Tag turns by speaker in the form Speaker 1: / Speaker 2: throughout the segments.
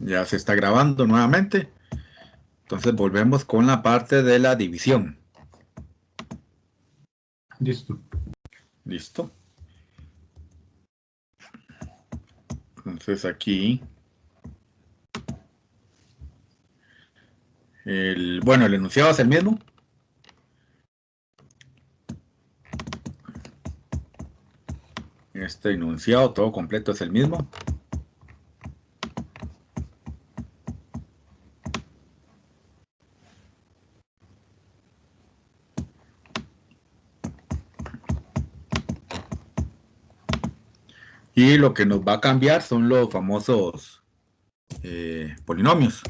Speaker 1: Ya se está grabando nuevamente. Entonces volvemos con la parte de la división.
Speaker 2: Listo.
Speaker 1: Listo. Entonces aquí, bueno, el enunciado es el mismo. Este enunciado todo completo es el mismo. Y lo que nos va a cambiar son los famosos polinomios.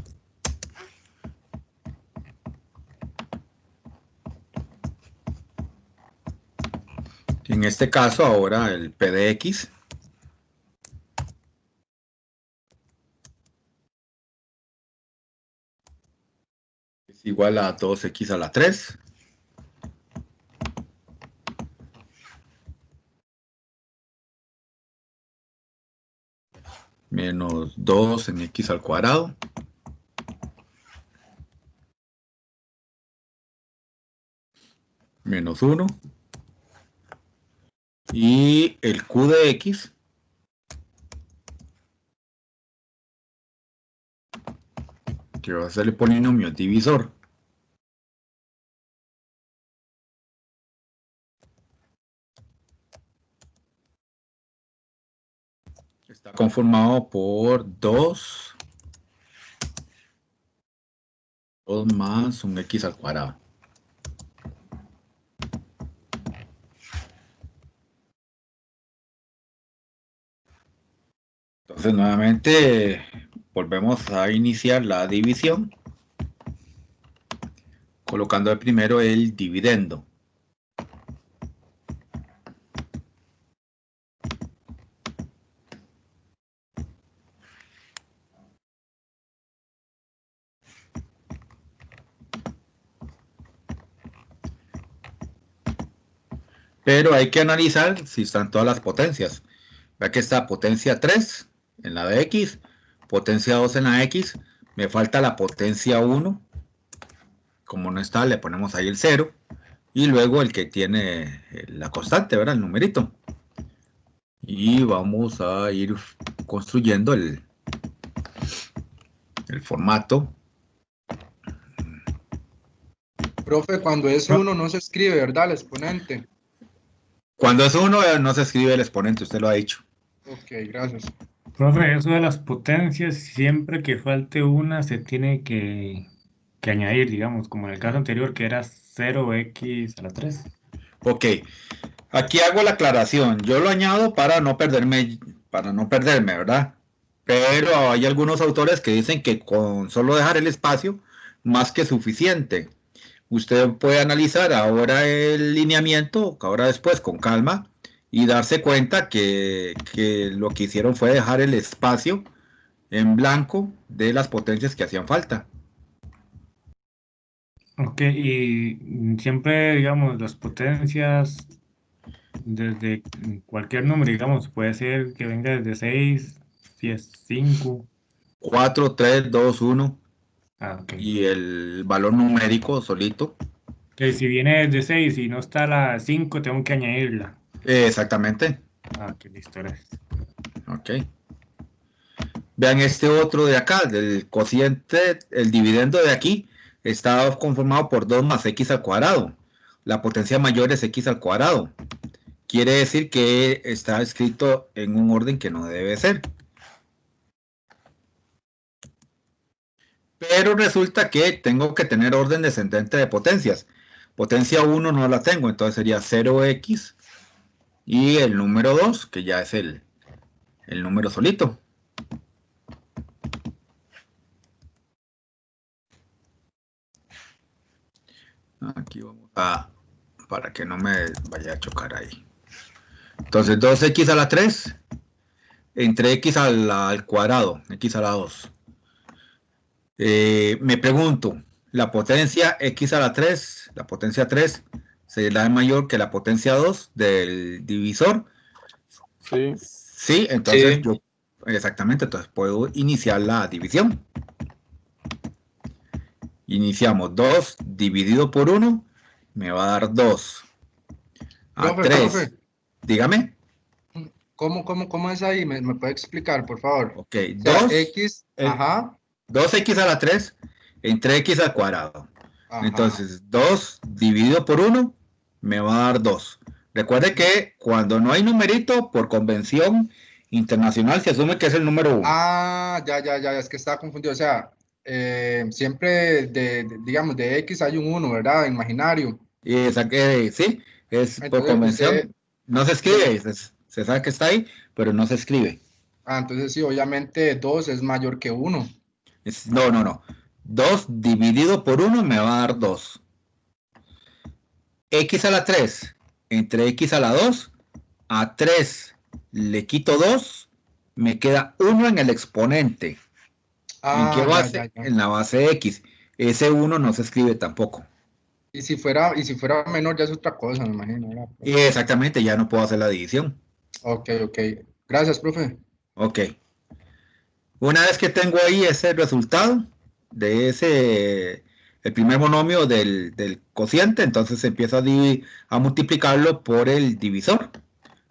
Speaker 1: En este caso ahora el P de X es igual a 2x a la 3 menos 2 en x al cuadrado menos 1 y el q de x que va a ser el polinomio divisor está conformado por 2 más un x al cuadrado. Entonces nuevamente volvemos a iniciar la división colocando de primero el dividendo. Pero hay que analizar si están todas las potencias. Vea que está potencia 3 en la de X, potencia 2 en la X, me falta la potencia 1, como no está le ponemos ahí el 0, y luego el que tiene la constante, ¿verdad? El numerito. Y vamos a ir construyendo el formato.
Speaker 3: Profe, cuando es uno no se escribe, ¿verdad? El exponente.
Speaker 1: Cuando es 1 no se escribe el exponente, usted lo ha dicho.
Speaker 3: Ok, gracias.
Speaker 2: Profe, eso de las potencias, siempre que falte una se tiene que añadir, digamos, como en el caso anterior que era 0x a la 3.
Speaker 1: Ok, aquí hago la aclaración. Yo lo añado para no perderme, ¿verdad? Pero hay algunos autores que dicen que con solo dejar el espacio, más que suficiente. Usted puede analizar ahora el lineamiento, ahora después con calma, y darse cuenta que lo que hicieron fue dejar el espacio en blanco de las potencias que hacían falta.
Speaker 2: Ok, y siempre, digamos, las potencias desde cualquier número, digamos, puede ser que venga desde 6, si es 5.
Speaker 1: 4, 3, 2, 1
Speaker 2: Ah, ok.
Speaker 1: y el valor numérico solito.
Speaker 2: Que si viene desde 6 y no está la 5, tengo que añadirla.
Speaker 1: Exactamente.
Speaker 2: Ah, ok, listo, gracias.
Speaker 1: Ok. Vean este otro de acá, del cociente, el dividendo de aquí está conformado por 2 más x al cuadrado. La potencia mayor es x al cuadrado. Quiere decir que está escrito en un orden que no debe ser. Pero resulta que tengo que tener orden descendente de potencias. Potencia 1 no la tengo, entonces sería 0x y el número 2, que ya es el número solito. Aquí vamos a, para que no me vaya a chocar ahí. Entonces 2x a la 3 entre x al cuadrado, x a la 2. Me pregunto, la potencia x a la 3, la potencia 3, será mayor que la potencia 2 del divisor.
Speaker 3: Sí.
Speaker 1: Sí, entonces
Speaker 3: Sí.
Speaker 1: exactamente, entonces puedo iniciar la división. Iniciamos 2 dividido por 1, me va a dar 2. A
Speaker 3: Profe,
Speaker 1: 3,
Speaker 3: profe,
Speaker 1: dígame.
Speaker 3: ¿cómo es ahí? ¿Me puede explicar, por favor?
Speaker 1: Ok,
Speaker 3: O sea,
Speaker 1: 2,
Speaker 3: X, ajá,
Speaker 1: 2x a la 3 entre x al cuadrado.
Speaker 3: ajá.
Speaker 1: Entonces, 2 dividido por 1 me va a dar 2. Recuerde que cuando no hay numerito, por convención internacional se asume que es el número 1.
Speaker 3: Ah, ya, es que estaba confundido. O sea, siempre digamos, de X hay un 1, ¿verdad? Imaginario.
Speaker 1: Y sí, es por
Speaker 3: Entonces
Speaker 1: convención. No se
Speaker 3: de-
Speaker 1: escribe, se sabe que está ahí, pero no se escribe.
Speaker 3: entonces sí, obviamente 2 es mayor que 1.
Speaker 1: No. 2 dividido por 1 me va a dar 2. X a la 3 entre x a la 2, a 3 le quito 2, me queda 1 en el exponente. ¿En qué
Speaker 3: Ah,
Speaker 1: base?
Speaker 3: ya.
Speaker 1: En la base x. Ese 1 no se escribe tampoco.
Speaker 3: Y si fuera menor ya es otra cosa, me imagino, ¿verdad?
Speaker 1: Y exactamente, ya no puedo hacer la división.
Speaker 3: Ok. Gracias, profe.
Speaker 1: Ok. Una vez que tengo ahí ese resultado de el primer monomio del cociente, entonces empiezo a multiplicarlo por el divisor.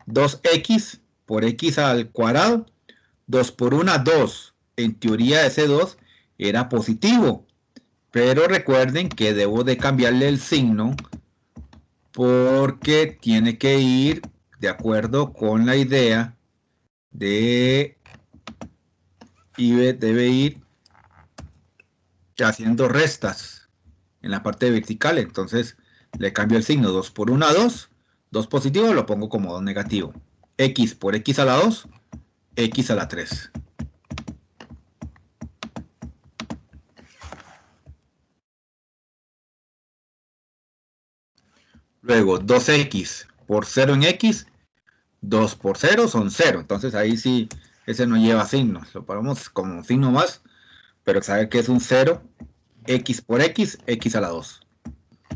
Speaker 1: 2x por x al cuadrado, 2 por 1, 2. En teoría ese 2 era positivo, pero recuerden que debo de cambiarle el signo porque tiene que ir de acuerdo con la idea de y debe ir haciendo restas en la parte vertical. Entonces le cambio el signo. 2 por 1, 2. 2 positivo lo pongo como 2 negativo. X por x a la 2, x a la 3. Luego 2x por 0 en x, 2 por 0 son 0. Entonces ahí sí, ese no lleva signos. Lo ponemos como signo más, pero saber que es un 0, x por x, x a la 2.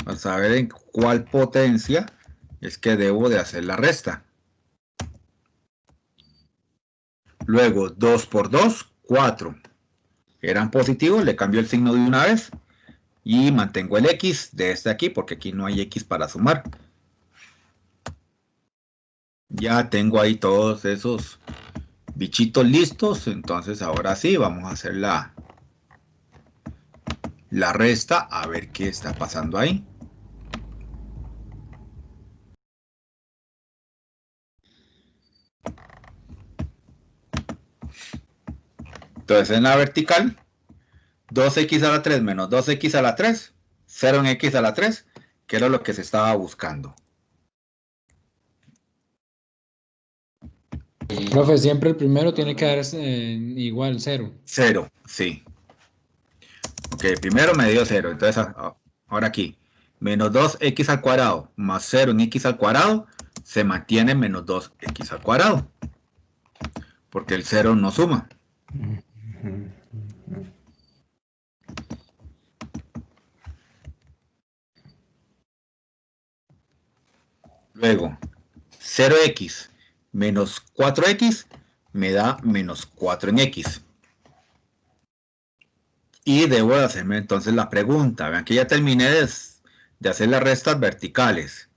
Speaker 1: Para saber en cuál potencia es que debo de hacer la resta. Luego 2 por 2, 4. Eran positivos, le cambio el signo de una vez y mantengo el x de este aquí porque aquí no hay x para sumar. Ya tengo ahí todos esos bichitos listos, entonces ahora sí vamos a hacer la resta a ver qué está pasando ahí. Entonces en la vertical, 2x a la 3 menos 2x a la 3, 0 en x a la 3, que era lo que se estaba buscando.
Speaker 4: Profe, siempre el primero tiene que dar igual, 0.
Speaker 1: 0, sí. Ok, primero me dio 0, entonces ahora aquí, menos 2x al cuadrado más 0 en x al cuadrado, se mantiene menos 2x al cuadrado, porque el 0 no suma. Luego, 0x menos 4x me da menos 4 en x. Y debo de hacerme entonces la pregunta. Vean que ya terminé de hacer las restas verticales.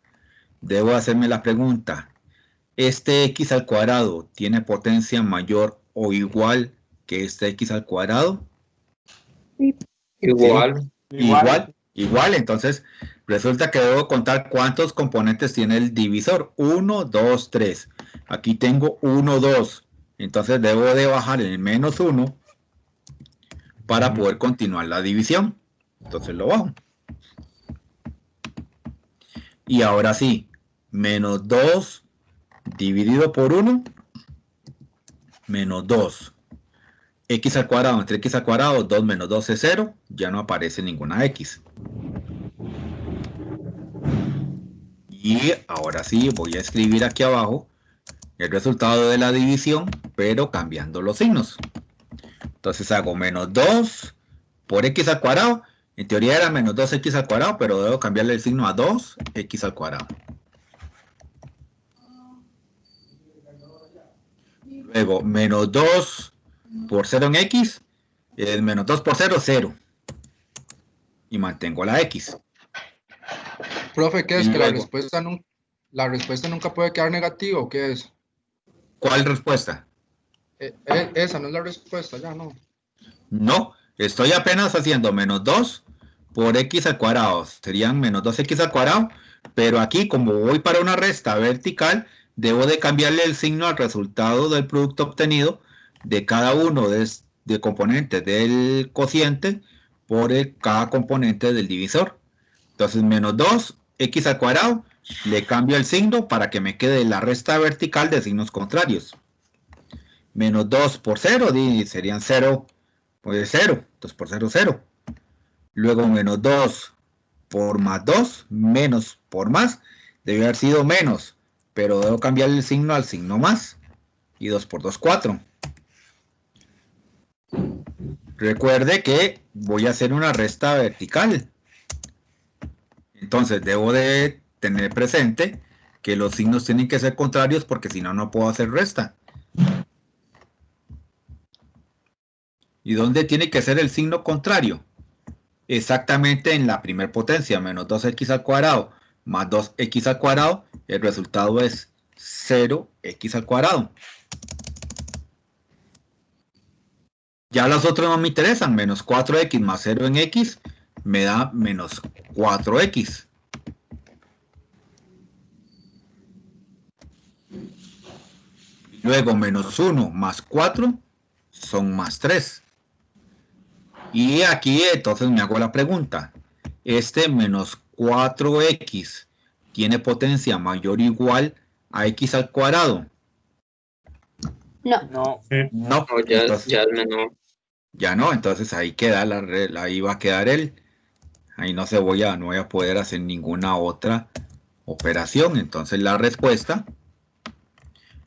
Speaker 1: Debo hacerme la pregunta. ¿Este x al cuadrado tiene potencia mayor o igual que este x al cuadrado?
Speaker 5: Igual.
Speaker 1: ¿Sí? Igual. Entonces, resulta que debo contar cuántos componentes tiene el divisor. 1, 2, 3. Aquí tengo 1, 2. Entonces, debo de bajar el menos 1 para poder continuar la división. Entonces, lo bajo. Y ahora sí, menos 2 dividido por 1, menos 2. X al cuadrado entre x al cuadrado, 2 menos 2 es 0, ya no aparece ninguna x. Y ahora sí, voy a escribir aquí abajo el resultado de la división, pero cambiando los signos. Entonces hago menos 2 por x al cuadrado. En teoría era menos 2x al cuadrado, pero debo cambiarle el signo a 2x al cuadrado. Luego, menos 2 por 0 en X, es menos 2 por 0, 0. Y mantengo la X.
Speaker 3: Profe, ¿qué es?
Speaker 1: Y
Speaker 3: ¿Que
Speaker 1: luego,
Speaker 3: la respuesta nunca puede quedar negativa o qué es?
Speaker 1: ¿cuál respuesta?
Speaker 3: Esa no es la respuesta, ya no.
Speaker 1: No, estoy apenas haciendo menos 2 por X al cuadrado. Serían menos 2X al cuadrado. Pero aquí, como voy para una resta vertical, debo de cambiarle el signo al resultado del producto obtenido de cada uno de componentes del cociente por cada componente del divisor. Entonces, menos 2X al cuadrado, le cambio el signo para que me quede la resta vertical de signos contrarios. Menos 2 por 0, serían 0, pues 0. 2 por 0, 0. Luego menos 2 por más 2, menos por más, debe haber sido menos, pero debo cambiar el signo al signo más. Y 2 por 2, 4. Recuerde que voy a hacer una resta vertical. Entonces debo de tener presente que los signos tienen que ser contrarios porque si no, no puedo hacer resta. ¿Y dónde tiene que ser el signo contrario? Exactamente en la primera potencia, menos 2x al cuadrado más 2x al cuadrado, el resultado es 0x al cuadrado. Ya los otros no me interesan, menos 4x más 0 en x me da menos 4x. Luego menos 1 más 4 son más 3. Y aquí entonces me hago la pregunta, ¿este menos 4x tiene potencia mayor o igual a x al cuadrado?
Speaker 5: No.
Speaker 6: No.
Speaker 1: No,
Speaker 7: No, ya,
Speaker 1: entonces,
Speaker 7: ya es menor.
Speaker 1: ya no, entonces ahí queda ahí va a quedar él. Ahí no voy a poder hacer ninguna otra operación. Entonces la respuesta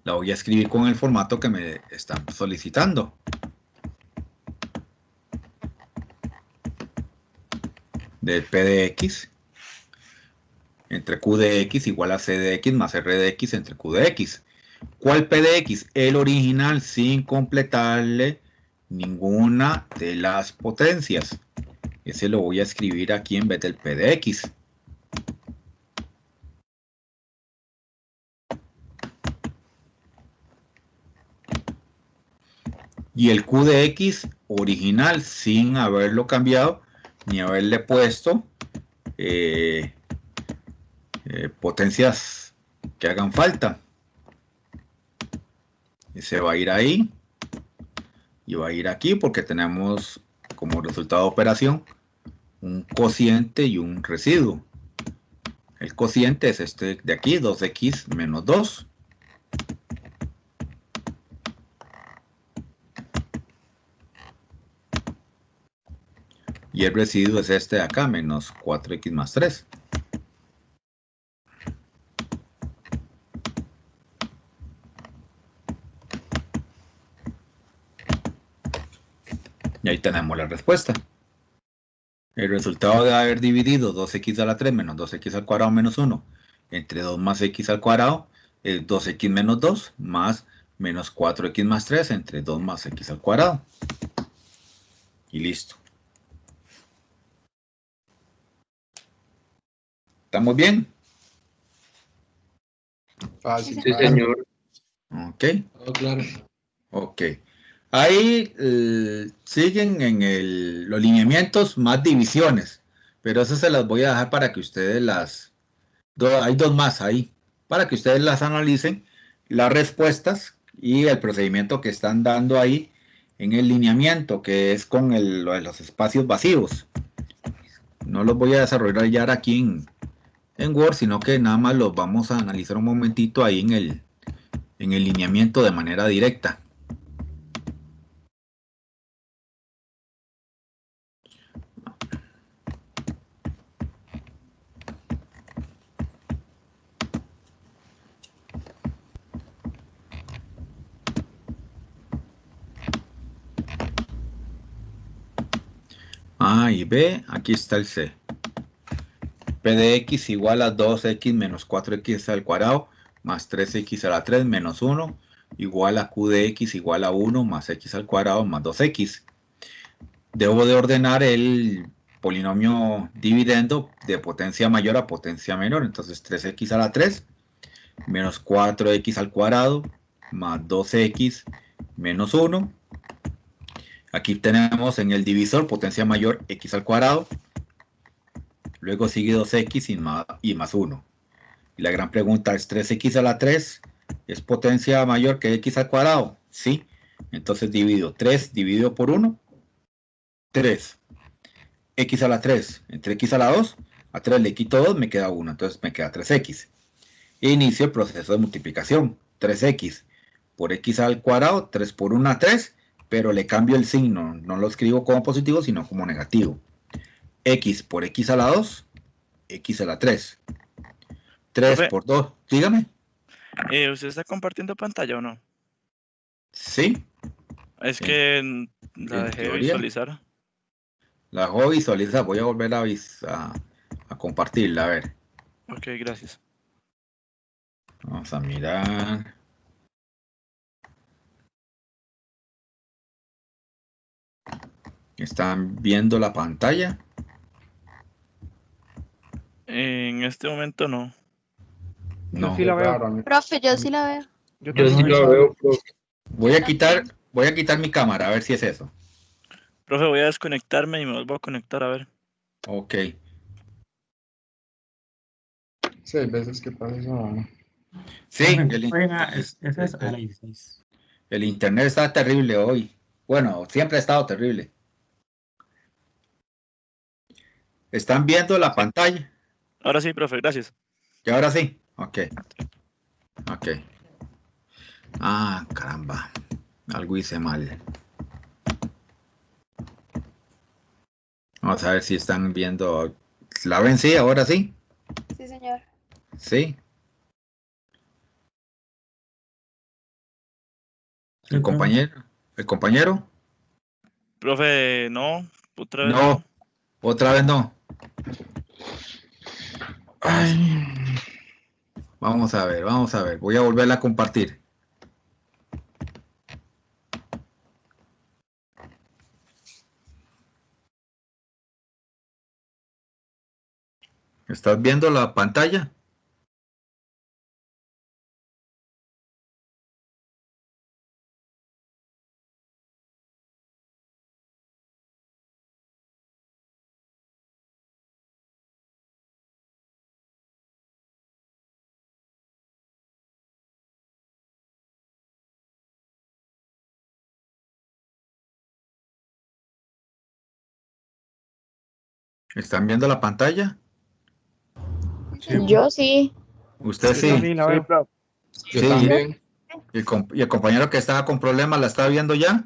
Speaker 1: la voy a escribir con el formato que me están solicitando. Del P de X entre Q de X igual a C de X más R de X entre Q de X. ¿Cuál P de X? El original sin completarle ninguna de las potencias. Ese lo voy a escribir aquí en vez del P de X. Y el Q de X original sin haberlo cambiado ni haberle puesto potencias que hagan falta. Ese va a ir ahí y va a ir aquí porque tenemos como resultado de operación un cociente y un residuo. El cociente es este de aquí, 2x menos 2. Y el residuo es este de acá, menos 4x más 3. Y ahí tenemos la respuesta. El resultado de haber dividido 2x a la 3 menos 2x al cuadrado menos 1 entre 2 más x al cuadrado es 2x menos 2 más menos 4x más 3 entre 2 más x al cuadrado. Y listo. ¿Estamos bien?
Speaker 3: Fácil.
Speaker 7: Sí, señor.
Speaker 1: Ok.
Speaker 4: Todo claro.
Speaker 1: Ok. Ahí siguen en los lineamientos más divisiones, pero esas se las voy a dejar para que ustedes hay dos más ahí, para que ustedes las analicen, las respuestas y el procedimiento que están dando ahí en el lineamiento, que es con lo de los espacios vacíos. No los voy a desarrollar ya aquí en Word, sino que nada más los vamos a analizar un momentito ahí en el lineamiento de manera directa. A y B, aquí está el C. P de X igual a 2X menos 4X al cuadrado más 3X a la 3 menos 1 igual a q de x igual a 1 más x al cuadrado más 2x. Debo de ordenar el polinomio dividendo de potencia mayor a potencia menor. Entonces 3x a la 3 menos 4x al cuadrado más 12x menos 1. Aquí tenemos en el divisor potencia mayor x al cuadrado. Luego sigue 2x y más 1. Y la gran pregunta es, ¿3x a la 3 es potencia mayor que x al cuadrado? Sí. Entonces divido 3 dividido por 1. 3. X a la 3 entre x a la 2. A 3 le quito 2, me queda 1. Entonces me queda 3x. E inicio el proceso de multiplicación. 3x por x al cuadrado. 3 por 1, 3. Pero le cambio el signo. No lo escribo como positivo, sino como negativo. X por x a la 2. X a la 3. 3
Speaker 6: Profe.
Speaker 1: por 2. Dígame.
Speaker 6: ¿Usted está compartiendo pantalla o no?
Speaker 1: Sí.
Speaker 6: Es
Speaker 1: En-
Speaker 6: que la
Speaker 1: en
Speaker 6: dejé
Speaker 1: teoría.
Speaker 6: visualizar.
Speaker 1: La hago visualizar. Voy a volver a compartirla. A ver.
Speaker 6: Ok, gracias.
Speaker 1: Vamos a mirar. ¿Están viendo la pantalla?
Speaker 6: En este momento no.
Speaker 1: No.
Speaker 7: Yo sí la veo.
Speaker 3: Claro, a mí-
Speaker 5: Profe, yo sí la veo.
Speaker 7: Yo
Speaker 4: Yo sí
Speaker 7: también.
Speaker 4: la veo, profe.
Speaker 1: Voy a quitar mi cámara a ver si es eso.
Speaker 6: Profe, voy a desconectarme y me vuelvo a conectar a ver.
Speaker 1: Ok.
Speaker 3: Sí, hay veces que pasa eso, ¿no?
Speaker 1: Sí,
Speaker 2: Esa es a la 16.
Speaker 1: el internet está terrible hoy. Bueno, siempre ha estado terrible. ¿Están viendo la pantalla?
Speaker 6: Ahora sí, profe, gracias.
Speaker 1: ¿Y ahora sí? Ok. Ok. Ah, caramba. Algo hice mal. Vamos a ver si están viendo. ¿La ven? Sí, ahora sí.
Speaker 5: Sí, señor.
Speaker 1: Sí. ¿El compañero? ¿El compañero?
Speaker 6: Profe, no, otra vez
Speaker 1: No.
Speaker 6: no.
Speaker 1: Otra vez no. Ay. Vamos a ver, vamos a ver. Voy a volverla a compartir. ¿Estás viendo la pantalla? ¿Están viendo la pantalla?
Speaker 5: Yo sí.
Speaker 1: Usted
Speaker 7: Yo
Speaker 1: sí.
Speaker 7: también la veo.
Speaker 3: Yo
Speaker 1: Sí.
Speaker 3: también.
Speaker 1: ¿Y el compañero que estaba con problemas la está viendo ya?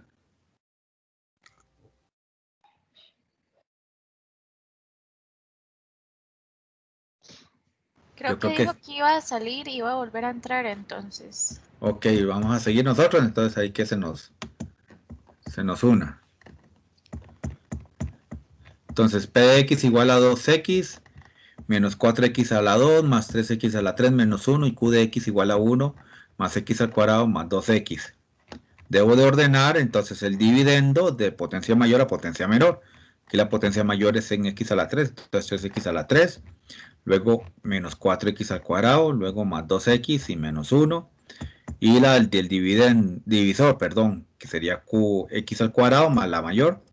Speaker 5: Creo
Speaker 1: Yo
Speaker 5: que
Speaker 1: creo que-
Speaker 5: dijo que iba a salir y iba a volver a entrar, entonces.
Speaker 1: Ok, vamos a seguir nosotros, entonces ahí que se nos una. Entonces, P de X igual a 2X menos 4X a la 2 más 3X a la 3 menos 1 y Q de X igual a 1 más X al cuadrado más 2X. Debo de ordenar entonces el dividendo de potencia mayor a potencia menor. Aquí la potencia mayor es en X a la 3, entonces 3X a la 3, luego menos 4X al cuadrado, luego más 2X y menos 1. Y la del divisor, perdón, que sería QX al cuadrado más la mayor,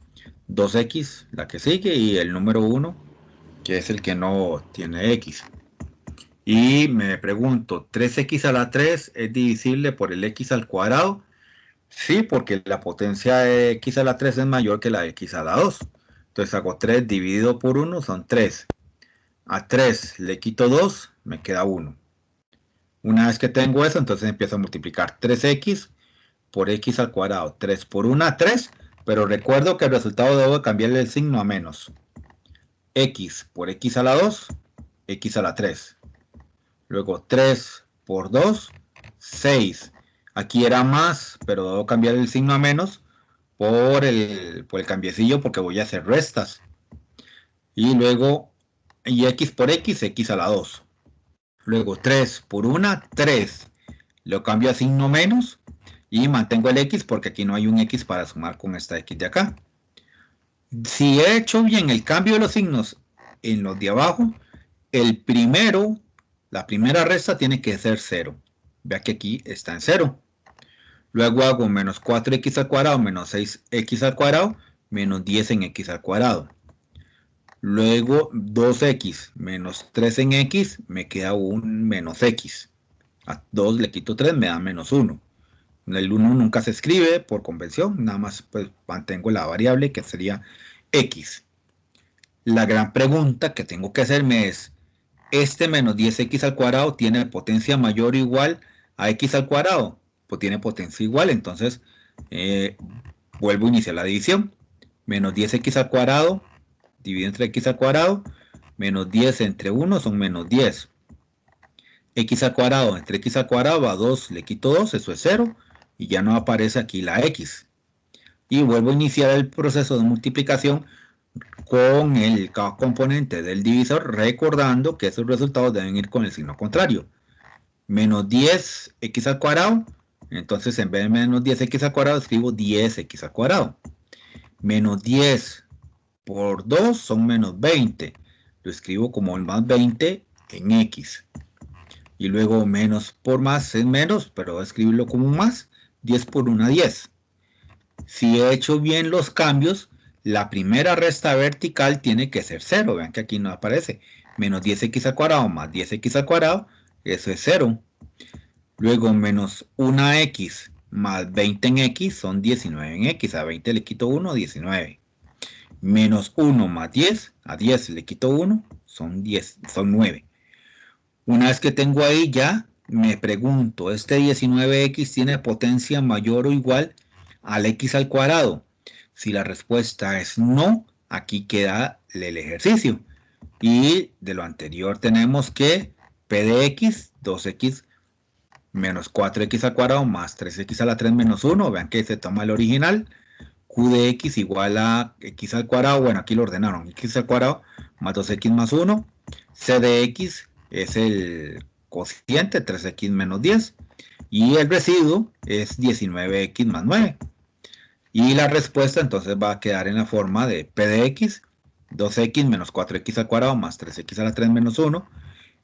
Speaker 1: 2X, la que sigue, y el número 1, que es el que no tiene X. Y me pregunto, ¿3X a la 3 es divisible por el X al cuadrado? Sí, porque la potencia de X a la 3 es mayor que la de X a la 2. Entonces hago 3 dividido por 1, son 3. A 3 le quito 2, me queda 1. Una vez que tengo eso, entonces empiezo a multiplicar 3x por x al cuadrado. 3 por 1, 3. Pero recuerdo que el resultado debo cambiarle el signo a menos. X por x a la 2, x a la 3. Luego 3 por 2, 6. Aquí era más, pero debo cambiar el signo a menos por el cambiecillo porque voy a hacer restas. Y luego, y x por x, x a la 2. Luego 3 por 1, 3. Lo cambio a signo menos. Y mantengo el X porque aquí no hay un X para sumar con esta X de acá. Si he hecho bien el cambio de los signos en los de abajo, la primera resta tiene que ser 0. Vea que aquí está en 0. Luego hago menos 4x al cuadrado menos 6x al cuadrado menos 10 en x al cuadrado. Luego 2x menos 3 en x me queda un menos x. A 2 le quito 3, me da menos 1. El 1 nunca se escribe por convención, nada más pues mantengo la variable que sería x. La gran pregunta que tengo que hacerme es, ¿este menos 10x al cuadrado tiene potencia mayor o igual a x al cuadrado? Pues tiene potencia igual, entonces vuelvo a iniciar la división. Menos 10x al cuadrado, dividido entre x al cuadrado, menos 10 entre 1 son menos 10. X al cuadrado entre x al cuadrado va 2, le quito 2, eso es 0, y ya no aparece aquí la x. Y vuelvo a iniciar el proceso de multiplicación con cada componente del divisor, recordando que esos resultados deben ir con el signo contrario. Menos 10x al cuadrado, entonces en vez de menos 10x al cuadrado escribo 10x al cuadrado. Menos 10 por 2 son menos 20. Lo escribo como el más 20 en x. Y luego menos por más es menos, pero voy a escribirlo como un más. 10 por 1, 10. Si he hecho bien los cambios, la primera resta vertical tiene que ser 0. Vean que aquí no aparece. Menos 10x al cuadrado más 10x al cuadrado, eso es 0. Luego menos 1x más 20 en x son 19 en x. A 20 le quito 1, 19. Menos 1 más 10, a 10 le quito 1, son 10, son 9. Una vez que tengo ahí ya, me pregunto, ¿este 19x tiene potencia mayor o igual al x al cuadrado? Si la respuesta es no, aquí queda el ejercicio. Y de lo anterior tenemos que P de x, 2x menos 4x al cuadrado más 3x a la 3 menos 1. Vean que se toma el original. Q de x igual a x al cuadrado. Bueno, aquí lo ordenaron. X al cuadrado más 2x más 1. C de x es el cociente, 3x menos 10. Y el residuo es 19x más 9. Y la respuesta entonces va a quedar en la forma de P de x, 2x menos 4x al cuadrado más 3x a la 3 menos 1,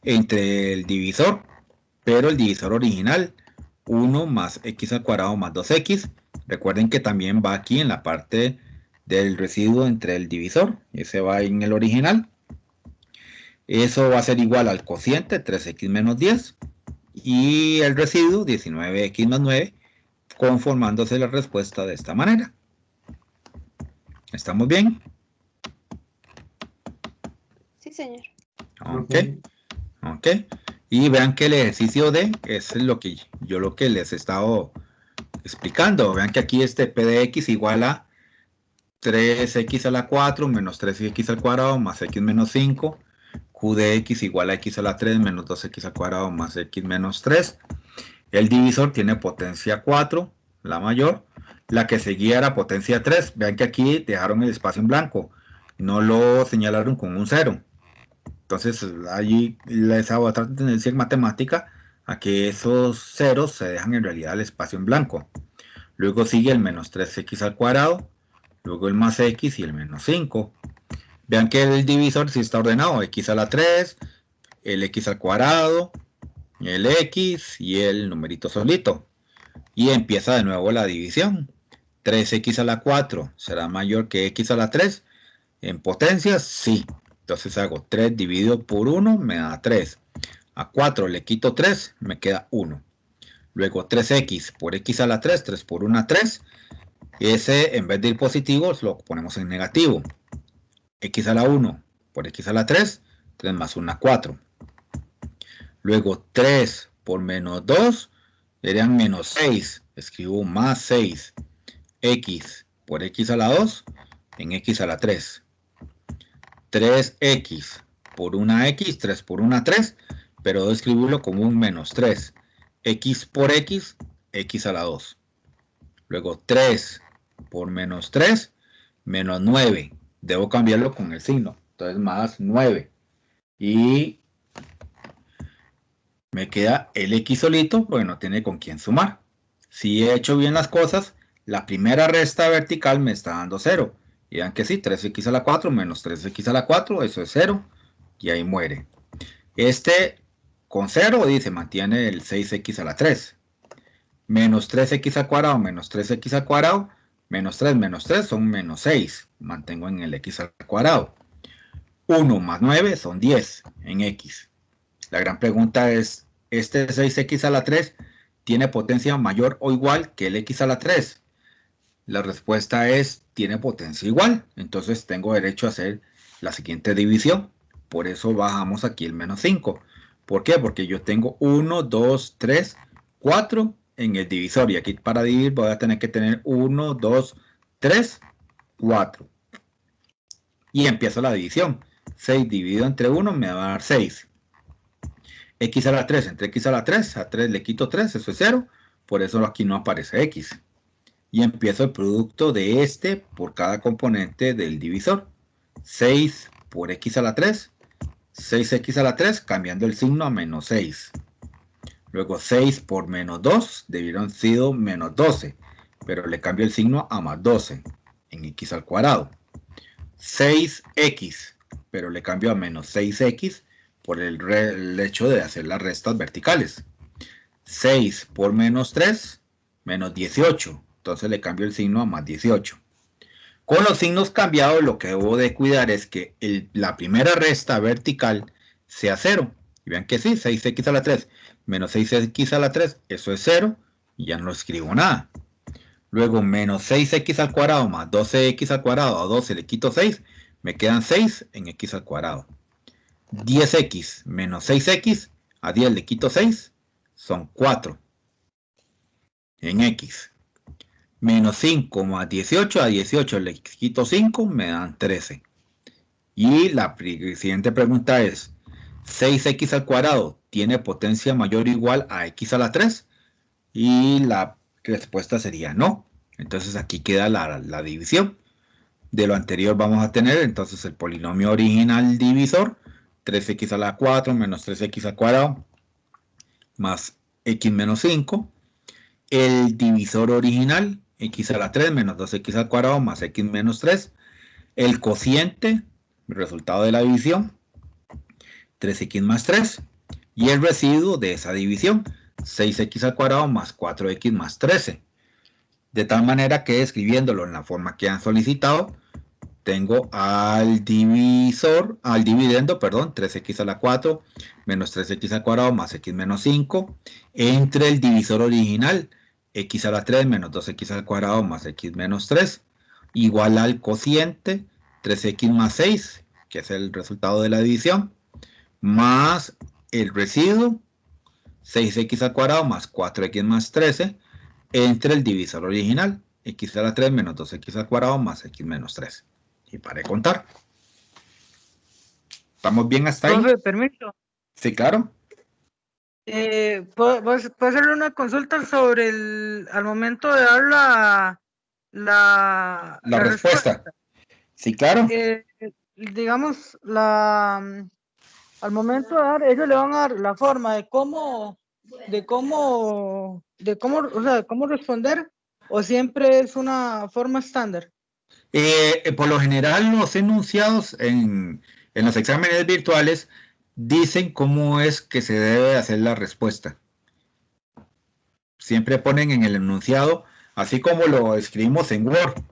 Speaker 1: entre el divisor, pero el divisor original, 1 más x al cuadrado más 2x. Recuerden que también va aquí en la parte del residuo entre el divisor, ese va en el original. Eso va a ser igual al cociente, 3x menos 10, y el residuo, 19x más 9, conformándose la respuesta de esta manera. ¿Estamos bien?
Speaker 7: Sí, señor.
Speaker 1: Ok. Ok. Y vean que el ejercicio D es lo que les he estado explicando. Vean que aquí este P de x igual a 3x a la 4 menos 3x al cuadrado más x menos 5. Q de x igual a x a la 3 menos 2x al cuadrado más x menos 3. El divisor tiene potencia 4, la mayor. La que seguía era potencia 3. Vean que aquí dejaron el espacio en blanco. No lo señalaron con un 0. Entonces, allí esa otra tendencia en matemática a que esos ceros se dejan en realidad el espacio en blanco. Luego sigue el menos 3x al cuadrado. Luego el más x y el menos 5. Vean que el divisor sí está ordenado. X a la 3, el x al cuadrado, el x y el numerito solito. Y empieza de nuevo la división. 3x a la 4 será mayor que x a la 3. ¿En potencias? Sí. Entonces hago 3 dividido por 1, me da 3. A 4 le quito 3, me queda 1. Luego 3x por x a la 3, 3 por 1, 3. Ese, en vez de ir positivo, lo ponemos en negativo. X a la 1 por x a la 3, 3 más 1, 4. Luego 3 por menos 2, serían menos 6. Escribo más 6. X por x a la 2, en x a la 3. 3x por 1x, 3 por 1, 3, pero debo escribirlo como un menos 3. X por x, x a la 2. Luego 3 por menos 3, menos 9. Debo cambiarlo con el signo. Entonces más 9. Y me queda el x solito porque no tiene con quién sumar. Si he hecho bien las cosas, la primera resta vertical me está dando 0. Y vean que sí, 3x a la 4 menos 3x a la 4, eso es 0. Y ahí muere. Este con 0 dice, mantiene el 6x a la 3. Menos 3x al cuadrado menos 3x al cuadrado, menos 3 son menos 6. Mantengo en el x al cuadrado. 1 más 9 son 10 en x. La gran pregunta es, ¿este 6x a la 3 tiene potencia mayor o igual que el x a la 3? La respuesta es, tiene potencia igual. Entonces tengo derecho a hacer la siguiente división. Por eso bajamos aquí el menos 5. ¿Por qué? Porque yo tengo 1, 2, 3, 4 en el divisor. Y aquí para dividir voy a tener que tener 1, 2, 3, 4. Y empiezo la división. 6 dividido entre 1 me va a dar 6. X a la 3 entre x a la 3. A 3 le quito 3, eso es 0. Por eso aquí no aparece x. Y empiezo el producto de este por cada componente del divisor. 6 por x a la 3. 6x a la 3 cambiando el signo a menos 6. Luego 6 por menos 2 debieron sido menos 12. Pero le cambio el signo a más 12 en x al cuadrado. 6x, pero le cambio a menos 6x por el hecho de hacer las restas verticales. 6 por menos 3, menos 18. Entonces le cambio el signo a más 18. Con los signos cambiados, lo que debo de cuidar es que la primera resta vertical sea 0. Y vean que sí, 6x a la 3 menos 6x a la 3, eso es 0. Y ya no escribo nada. Luego menos 6x al cuadrado más 12x al cuadrado, a 12 le quito 6, me quedan 6 en x al cuadrado. 10x menos 6x, a 10 le quito 6, son 4 en x. Menos 5 más 18, a 18 le quito 5, me dan 13. Y la siguiente pregunta es, ¿6x al cuadrado tiene potencia mayor o igual a x a la 3? Y la respuesta sería no. Entonces aquí queda la división. De lo anterior vamos a tener entonces el polinomio original divisor, 3x a la 4 menos 3x al cuadrado, más x menos 5. El divisor original, x a la 3 menos 2x al cuadrado más x menos 3. El cociente, el resultado de la división, 3x más 3. Y el residuo de esa división, 6x al cuadrado más 4x más 13. De tal manera que escribiéndolo en la forma que han solicitado, tengo al dividendo, 3x a la 4 menos 3x al cuadrado más x menos 5, entre el divisor original, x a la 3 menos 2x al cuadrado más x menos 3, igual al cociente, 3x más 6, que es el resultado de la división, más el residuo, 6x al cuadrado más 4x más 13, entre el divisor original, x a la 3 menos 2x al cuadrado más x menos 3. Y para de contar. ¿Estamos bien hasta ahí?
Speaker 7: Profe, permiso.
Speaker 1: Sí, claro.
Speaker 7: ¿Puedo hacerle una consulta sobre al momento de dar la
Speaker 1: respuesta? Sí, claro.
Speaker 7: Digamos, al momento de dar, ellos le van a dar la forma de cómo responder, o siempre es una forma estándar.
Speaker 1: Por lo general, los enunciados en los exámenes virtuales dicen cómo es que se debe hacer la respuesta. Siempre ponen en el enunciado, así como lo escribimos en Word,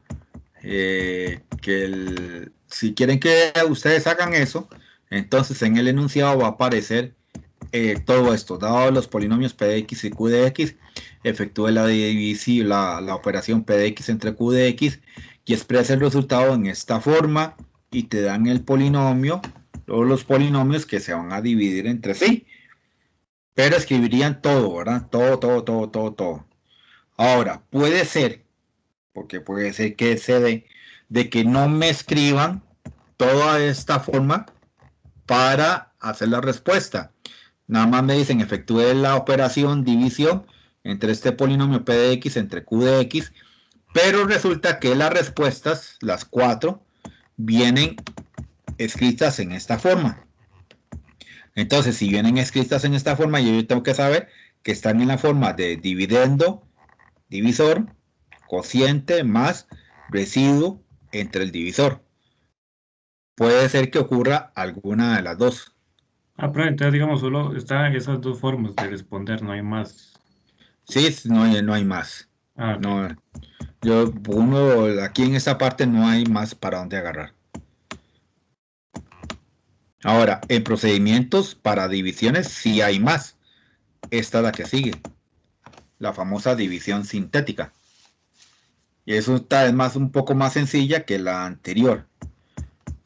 Speaker 1: si quieren que ustedes hagan eso, entonces en el enunciado va a aparecer todo esto. Dado los polinomios p de x y q de x, efectúe la división, la operación p de x entre q de x y expresa el resultado en esta forma y te dan el polinomio o los polinomios que se van a dividir entre sí. Pero escribirían todo, ¿verdad? Todo. Ahora, puede ser, porque puede ser que se dé, de que no me escriban toda esta forma para hacer la respuesta. Nada más me dicen, efectúe la operación división entre este polinomio p de x entre q de x, pero resulta que las respuestas, las 4, vienen escritas en esta forma. Entonces, si vienen escritas en esta forma, yo tengo que saber que están en la forma de dividendo divisor, cociente más residuo entre el divisor. Puede ser que ocurra alguna de las dos.
Speaker 2: Pero entonces, digamos, solo están esas dos formas de responder, no hay más.
Speaker 1: Sí, no hay más.
Speaker 2: Ok.
Speaker 1: Aquí en esta parte no hay más para dónde agarrar. Ahora, en procedimientos para divisiones sí hay más. Esta es la que sigue, la famosa división sintética. Y eso es un poco más sencilla que la anterior,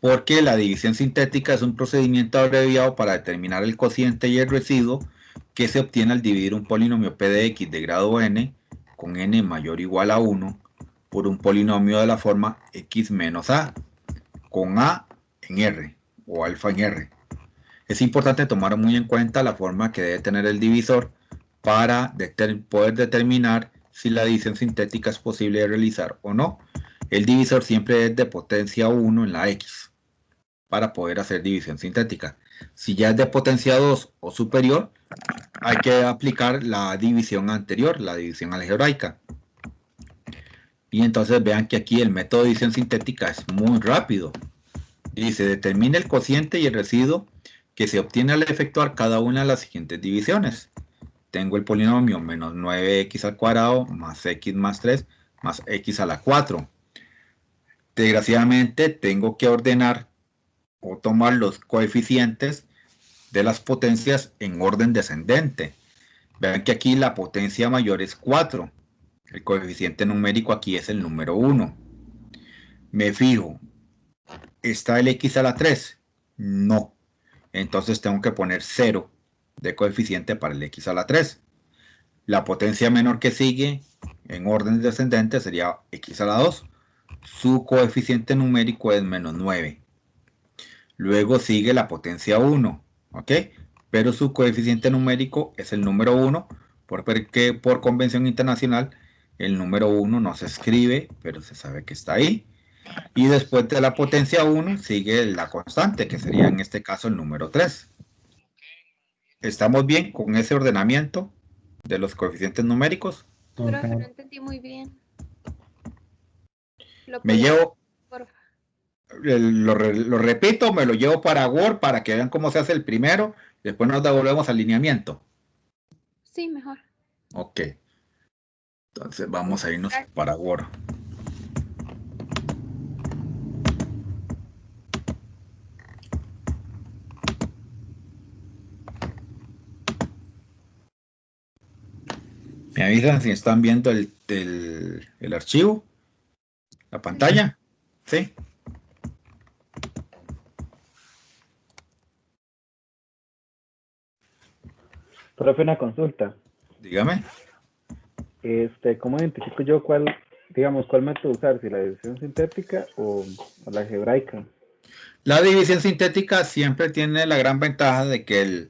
Speaker 1: porque la división sintética es un procedimiento abreviado para determinar el cociente y el residuo que se obtiene al dividir un polinomio p de x de grado n con n mayor o igual a 1 por un polinomio de la forma x menos a, con a en r o alfa en r. Es importante tomar muy en cuenta la forma que debe tener el divisor para poder determinar si la división sintética es posible de realizar o no. El divisor siempre es de potencia 1 en la x para poder hacer división sintética. Si ya es de potencia 2 o superior, hay que aplicar la división anterior, la división algebraica. Y entonces vean que aquí el método de división sintética es muy rápido. Dice, determina el cociente y el residuo que se obtiene al efectuar cada una de las siguientes divisiones. Tengo el polinomio menos 9x al cuadrado más x más 3 más x a la 4. Desgraciadamente tengo que ordenar o tomar los coeficientes de las potencias en orden descendente. Vean que aquí la potencia mayor es 4. El coeficiente numérico aquí es el número 1. Me fijo, ¿está el x a la 3? No. Entonces tengo que poner 0 de coeficiente para el x a la 3. La potencia menor que sigue en orden descendente sería x a la 2. Su coeficiente numérico es menos 9. Luego sigue la potencia 1, ¿ok? Pero su coeficiente numérico es el número 1, porque por convención internacional el número 1 no se escribe, pero se sabe que está ahí. Y después de la potencia 1 sigue la constante, que sería en este caso el número 3. ¿Estamos bien con ese ordenamiento de los coeficientes numéricos?
Speaker 5: Profe, no entendí muy bien.
Speaker 1: Me llevo, lo repito, me lo llevo para Word para que vean cómo se hace el primero. Después nos devolvemos al lineamiento.
Speaker 5: Sí, mejor.
Speaker 1: Ok. Entonces vamos a irnos para Word. ¿Me avisan si están viendo el archivo? ¿La pantalla? ¿Sí?
Speaker 8: Profe, una consulta.
Speaker 1: Dígame.
Speaker 8: ¿Cómo identifico yo cuál método usar? Si la división sintética o la algebraica.
Speaker 1: La división sintética siempre tiene la gran ventaja de que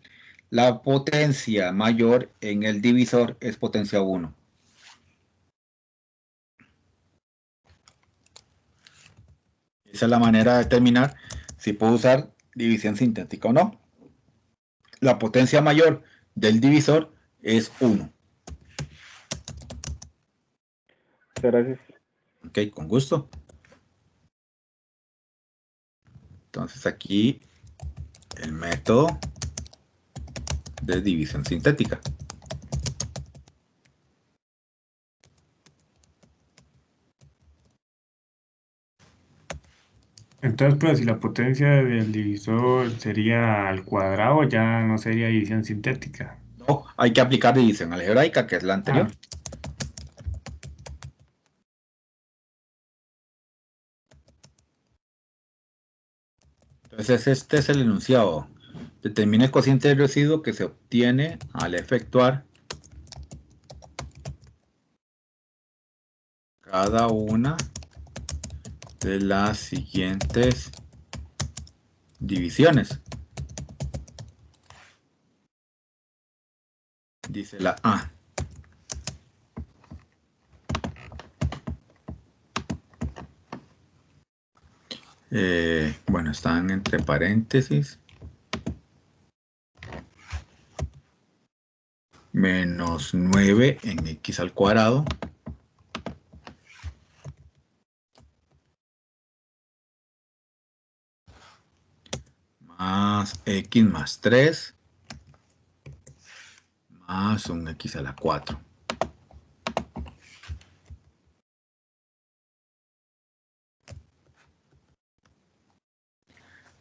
Speaker 1: la potencia mayor en el divisor es potencia 1. Esa es la manera de determinar si puedo usar división sintética o no. La potencia mayor del divisor es 1.
Speaker 8: Gracias.
Speaker 1: Ok, con gusto. Entonces aquí el método de división sintética.
Speaker 2: Entonces, pero si la potencia del divisor sería al cuadrado, ya no sería división sintética.
Speaker 1: No, hay que aplicar división algebraica, que es la anterior. Entonces este es el enunciado. Determina el cociente del residuo que se obtiene al efectuar cada una de las siguientes divisiones. Dice la A. Bueno, están entre paréntesis. Menos 9 en x al cuadrado más x más 3 más un x a la 4.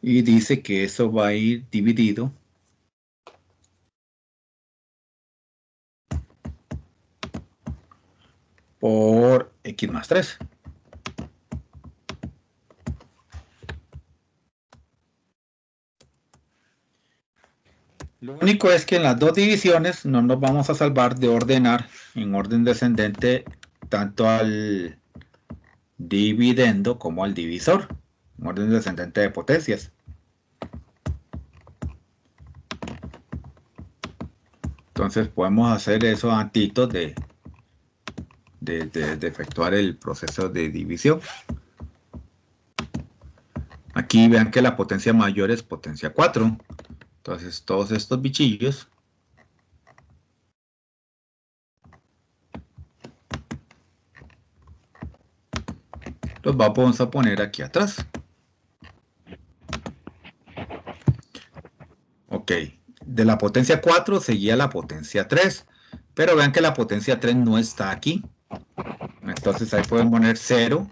Speaker 1: Y dice que eso va a ir dividido por x más 3. Lo único es que en las dos divisiones no nos vamos a salvar de ordenar en orden descendente tanto al dividendo como al divisor, en orden descendente de potencias. Entonces podemos hacer eso antes de efectuar el proceso de división. Aquí vean que la potencia mayor es potencia 4. Entonces todos estos bichillos los vamos a poner aquí atrás. Ok, de la potencia 4 seguía la potencia 3, pero vean que la potencia 3 no está aquí. Entonces ahí pueden poner 0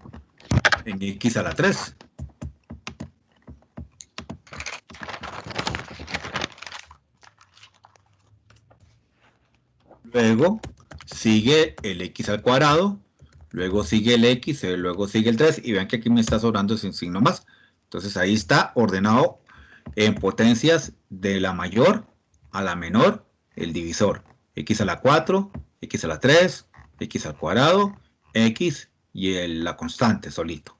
Speaker 1: en x a la 3. Luego sigue el x al cuadrado, luego sigue el x, luego sigue el 3, y vean que aquí me está sobrando sin signo más. Entonces ahí está ordenado en potencias de la mayor a la menor el divisor. X a la 4, x a la 3, x al cuadrado, x y la constante solito.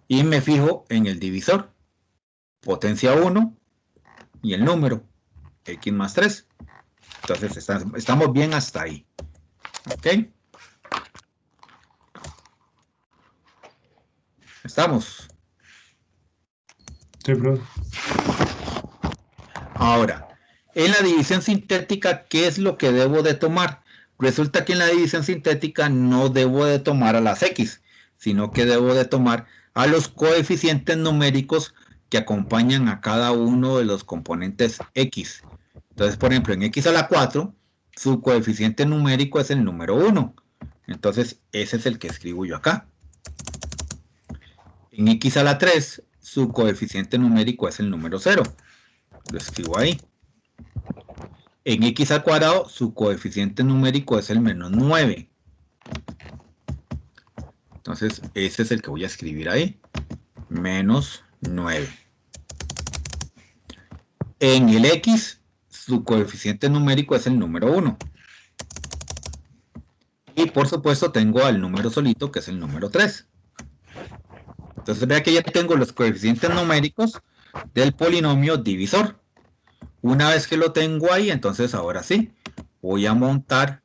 Speaker 1: Y me fijo en el divisor, potencia 1 y el número, x más 3. Entonces estamos bien hasta ahí. ¿Ok? ¿Estamos?
Speaker 2: Sí, bro.
Speaker 1: Ahora, en la división sintética, ¿qué es lo que debo de tomar? Resulta que en la división sintética no debo de tomar a las x, sino que debo de tomar a los coeficientes numéricos que acompañan a cada uno de los componentes x. Entonces, por ejemplo, en x a la 4, su coeficiente numérico es el número 1. Entonces, ese es el que escribo yo acá. En x a la 3, su coeficiente numérico es el número 0. Lo escribo ahí. En x al cuadrado, su coeficiente numérico es el menos 9. Entonces, ese es el que voy a escribir ahí. Menos 9. En el x, su coeficiente numérico es el número 1. Y por supuesto tengo al número solito, que es el número 3. Entonces vea que ya tengo los coeficientes numéricos del polinomio divisor. Una vez que lo tengo ahí, entonces ahora sí, voy a montar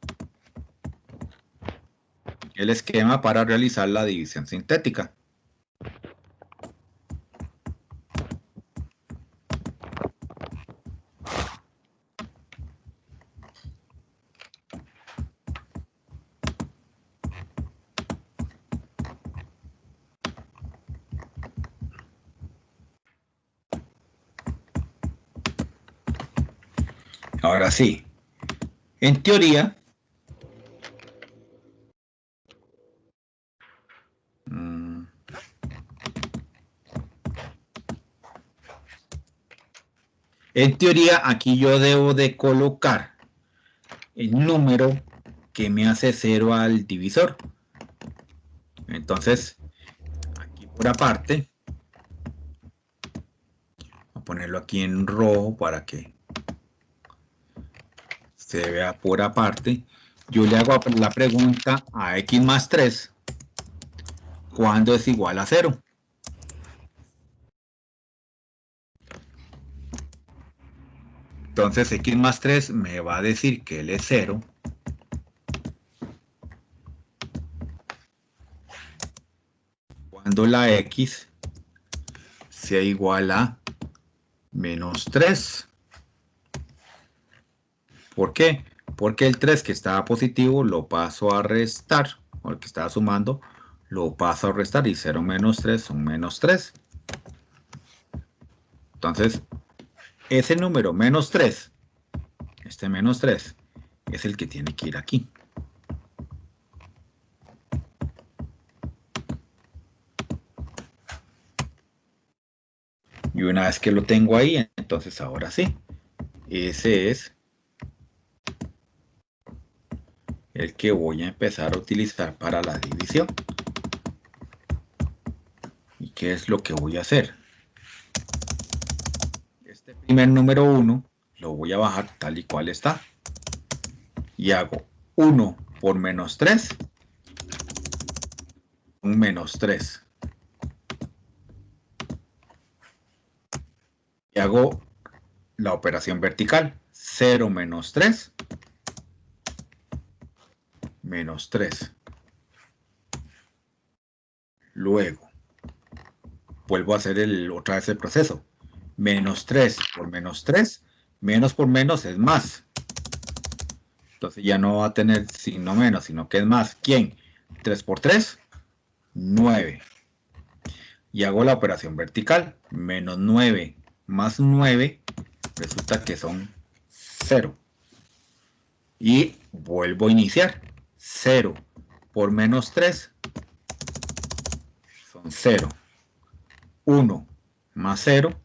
Speaker 1: el esquema para realizar la división sintética. Ahora sí, en teoría, aquí yo debo de colocar el número que me hace 0 al divisor. Entonces, aquí por aparte, voy a ponerlo aquí en rojo para que se vea por aparte. Yo le hago la pregunta a x más 3, ¿cuándo es igual a 0? Entonces x más 3 me va a decir que él es 0. Cuando la x sea igual a menos 3. ¿Por qué? Porque el 3 que estaba positivo lo paso a restar, o el que estaba sumando lo paso a restar, y 0 menos 3 son menos 3. Entonces, ese número menos 3, este menos 3, es el que tiene que ir aquí. Y una vez que lo tengo ahí, entonces ahora sí, ese es el que voy a empezar a utilizar para la división. ¿Y qué es lo que voy a hacer? Este primer número 1 lo voy a bajar tal y cual está. Y hago 1 por menos 3, un menos 3. Y hago la operación vertical, 0 menos 3, menos 3. Luego, vuelvo a hacer otra vez el proceso. Menos 3 por menos 3, menos por menos es más. Entonces ya no va a tener signo menos, sino que es más. ¿Quién? 3 por 3, 9. Y hago la operación vertical, menos 9 más 9, resulta que son 0. Y vuelvo a iniciar. 0 por menos 3 son 0. 1 más 0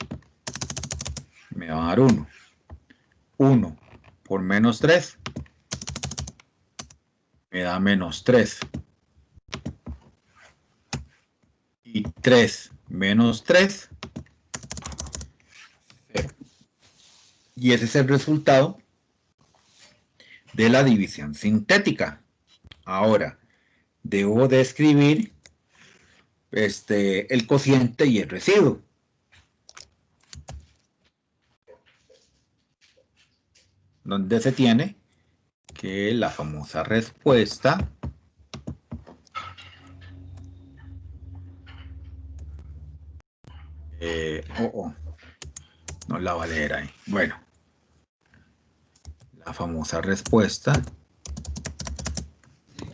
Speaker 1: me va a dar 1. 1 por menos 3 me da menos 3. Y 3 menos 3, 0. Y ese es el resultado de la división sintética. Ahora, debo de escribir el cociente y el residuo. Donde se tiene que la famosa respuesta no la va a leer ahí. Bueno, la famosa respuesta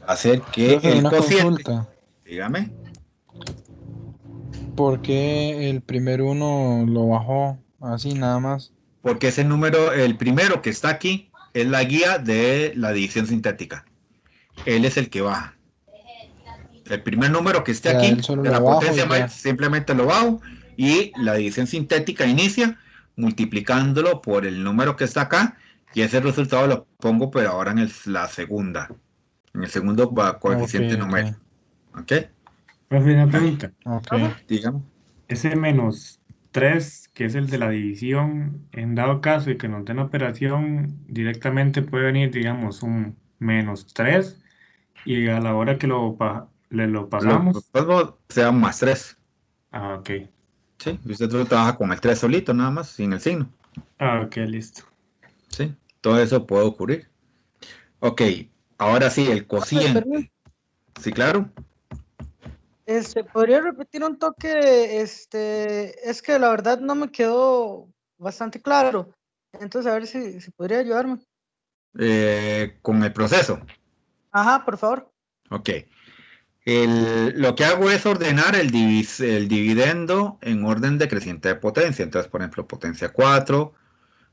Speaker 1: va a ser que
Speaker 4: Profe,
Speaker 1: el
Speaker 4: una
Speaker 1: cociente,
Speaker 4: consulta.
Speaker 1: dígame,
Speaker 4: ¿Por qué el primer uno lo bajó así nada más?
Speaker 1: porque ese número, el primero que está aquí, es la guía de la división sintética. Él es el que baja. El primer número que esté
Speaker 4: O sea,
Speaker 1: aquí,
Speaker 4: él solo
Speaker 1: de la
Speaker 4: lo bajo
Speaker 1: potencia
Speaker 4: y
Speaker 1: mayor,
Speaker 4: ya.
Speaker 1: simplemente lo bajo, y la división sintética inicia multiplicándolo por el número que está acá, y ese resultado lo pongo, pero ahora en la segunda. En el segundo
Speaker 4: Ok,
Speaker 1: coeficiente
Speaker 4: ok,
Speaker 1: numérico. ¿Ok?
Speaker 2: Profe, una pregunta.
Speaker 4: ok.
Speaker 1: Dígame.
Speaker 2: Ese menos 3, que es el de la división, en dado caso y que nos den operación, directamente puede venir, digamos, un menos 3 y a la hora que le lo pasamos.
Speaker 1: Luego sea más 3.
Speaker 2: Ah, ok.
Speaker 1: ¿Sí? Y usted solo trabaja con el 3 solito, nada más, sin el signo.
Speaker 2: Ah, ok, listo.
Speaker 1: ¿Sí? Todo eso puede ocurrir. Ok, ahora sí, el
Speaker 7: Profe,
Speaker 1: cociente. ¿Sí, claro?
Speaker 7: ¿Podría repetir un toque? Es que la verdad no me quedó bastante claro. Entonces, a ver si podría ayudarme.
Speaker 1: Con el proceso.
Speaker 7: Ajá, por favor.
Speaker 1: Ok. Lo que hago es ordenar el dividendo en orden decreciente de potencia. Entonces, por ejemplo, potencia 4.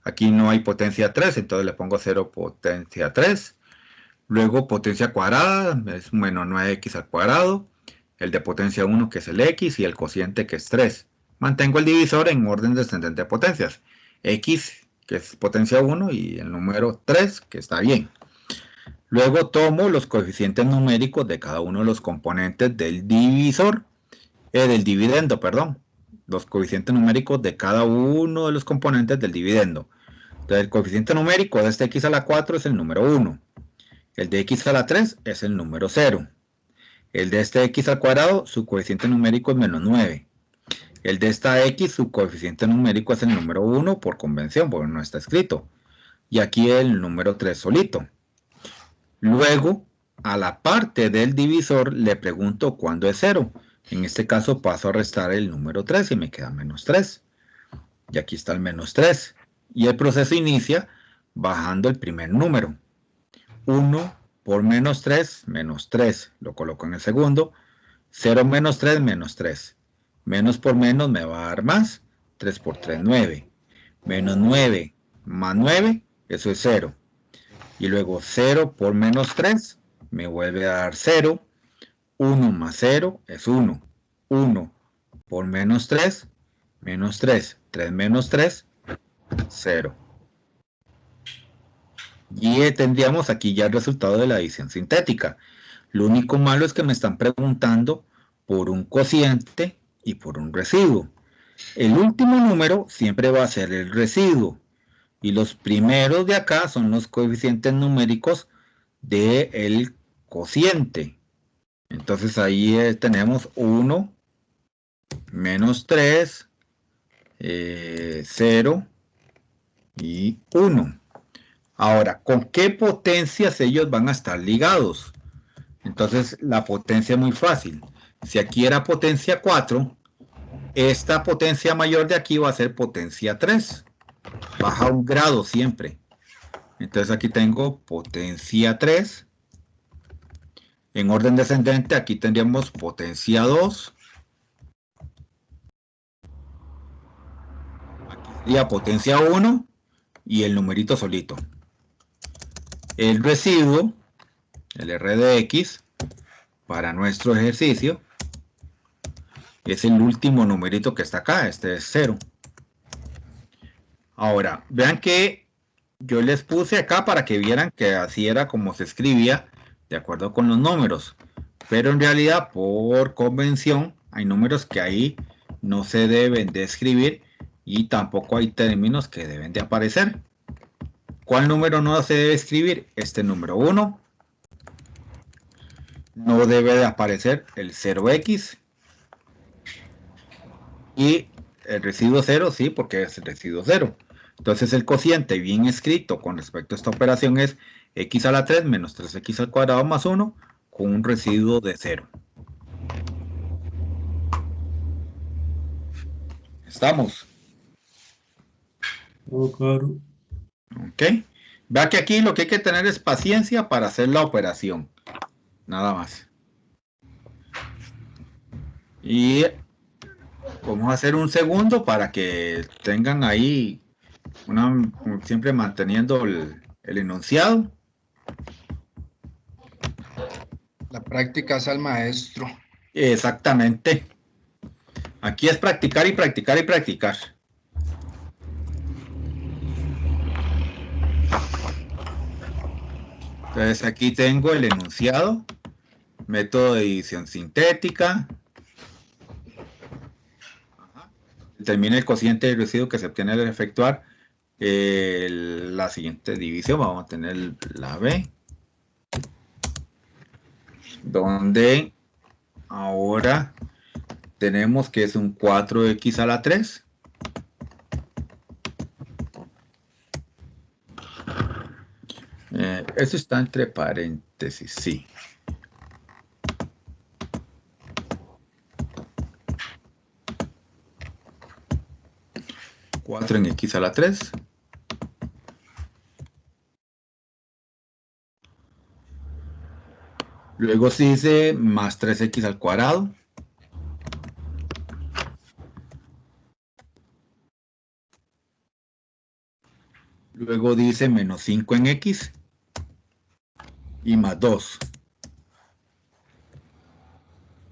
Speaker 1: Aquí no hay potencia 3, entonces le pongo 0 potencia 3. Luego potencia cuadrada es menos 9x al cuadrado. El de potencia 1 que es el x y el cociente que es 3. Mantengo el divisor en orden descendente de potencias. X que es potencia 1 y el número 3 que está bien. Luego tomo los coeficientes numéricos de cada uno de los componentes del del dividendo, perdón. Los coeficientes numéricos de cada uno de los componentes del dividendo. Entonces el coeficiente numérico de este x a la 4 es el número 1. El de x a la 3 es el número 0. El de este x al cuadrado, su coeficiente numérico es menos 9. El de esta x, su coeficiente numérico es el número 1 por convención, porque no está escrito. Y aquí el número 3 solito. Luego, a la parte del divisor le pregunto cuándo es 0. En este caso paso a restar el número 3 y me queda menos 3. Y aquí está el menos 3. Y el proceso inicia bajando el primer número. 1 por menos 3, menos 3. Lo coloco en el segundo. 0 menos 3, menos 3. Menos por menos me va a dar más. 3 por 3, 9. Menos 9 más 9, eso es 0. Y luego 0 por menos 3 me vuelve a dar 0. 1 más 0 es 1. 1 por menos 3, menos 3. 3 menos 3, 0. Y tendríamos aquí ya el resultado de la adición sintética. Lo único malo es que me están preguntando por un cociente y por un residuo. El último número siempre va a ser el residuo. Y los primeros de acá son los coeficientes numéricos del cociente. Entonces ahí tenemos 1, menos 3, 0 y 1. Ahora, ¿con qué potencias ellos van a estar ligados? Entonces la potencia es muy fácil. Si aquí era potencia 4, esta potencia mayor de aquí va a ser potencia 3. Baja un grado siempre. Entonces aquí tengo potencia 3. En orden descendente aquí tendríamos potencia 2. Aquí sería potencia 1 y el numerito solito. El residuo, el R de X, para nuestro ejercicio, es el último numerito que está acá, este es 0. Ahora, vean que yo les puse acá para que vieran que así era como se escribía de acuerdo con los números, pero en realidad por convención hay números que ahí no se deben de escribir y tampoco hay términos que deben de aparecer. ¿Cuál número no se debe escribir? Este número 1. No debe de aparecer el 0x. Y el residuo 0, sí, porque es el residuo 0. Entonces el cociente bien escrito con respecto a esta operación es x a la 3 menos 3x al cuadrado más 1 con un residuo de 0. ¿Estamos?
Speaker 2: Oh, claro.
Speaker 1: Ok. Vea que aquí lo que hay que tener es paciencia para hacer la operación. Nada más. Y vamos a hacer un segundo para que tengan ahí, siempre manteniendo el enunciado.
Speaker 3: La práctica es al maestro.
Speaker 1: Exactamente. Aquí es practicar y practicar y practicar. Entonces aquí tengo el enunciado, método de edición sintética. Determina el cociente del residuo que se obtiene al efectuar la siguiente división. Vamos a tener la B, donde ahora tenemos que es un 4x a la 3. Eso está entre paréntesis, sí. Cuatro en x a la 3. Luego se dice más 3x al cuadrado. Luego dice menos 5 en x. Y más 2.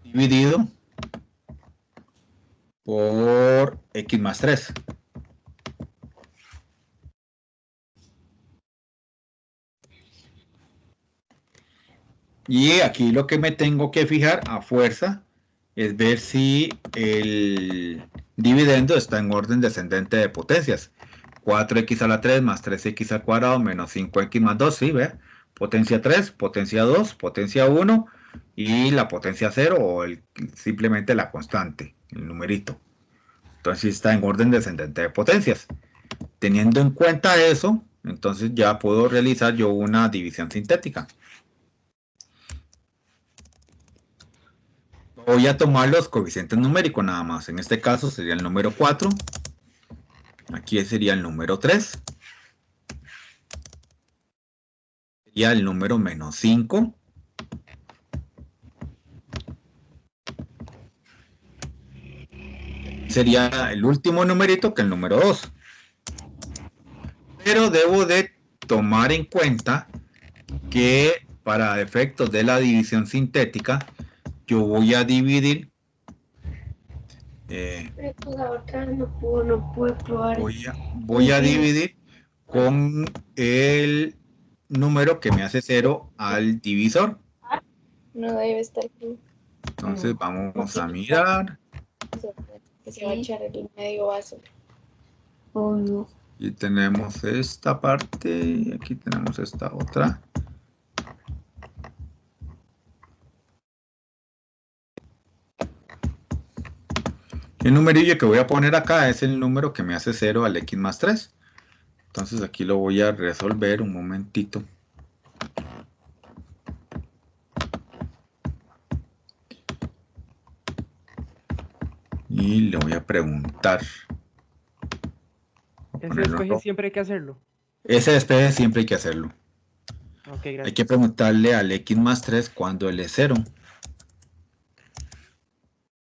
Speaker 1: Dividido por x más 3. Y aquí lo que me tengo que fijar a fuerza es ver si el dividendo está en orden descendente de potencias. 4x a la 3 más 3x al cuadrado menos 5x más 2, ¿sí? ¿Ve? Potencia 3, potencia 2, potencia 1 y la potencia 0 o simplemente la constante, el numerito. Entonces está en orden descendente de potencias. Teniendo en cuenta eso, entonces ya puedo realizar yo una división sintética. Voy a tomar los coeficientes numéricos nada más. En este caso sería el número 4. Aquí sería el número 3. Sería el número menos 5. sería el último numerito que el número 2. Pero debo de tomar en cuenta que para efectos de la división sintética, yo voy a dividir. Voy a dividir con el número que me hace 0 al divisor.
Speaker 9: No debe estar aquí.
Speaker 1: Entonces vamos a mirar.
Speaker 9: Que se va a echar el medio vaso.
Speaker 1: Y tenemos esta parte, y aquí tenemos esta otra. El numerillo que voy a poner acá es el número que me hace 0 al x más 3. Entonces aquí lo voy a resolver un momentito. Y le voy a preguntar.
Speaker 10: ¿Ese despeje siempre hay que hacerlo?
Speaker 1: Ese despeje siempre hay que hacerlo.
Speaker 10: Ok, gracias.
Speaker 1: Hay que preguntarle al x más 3 cuando él es 0.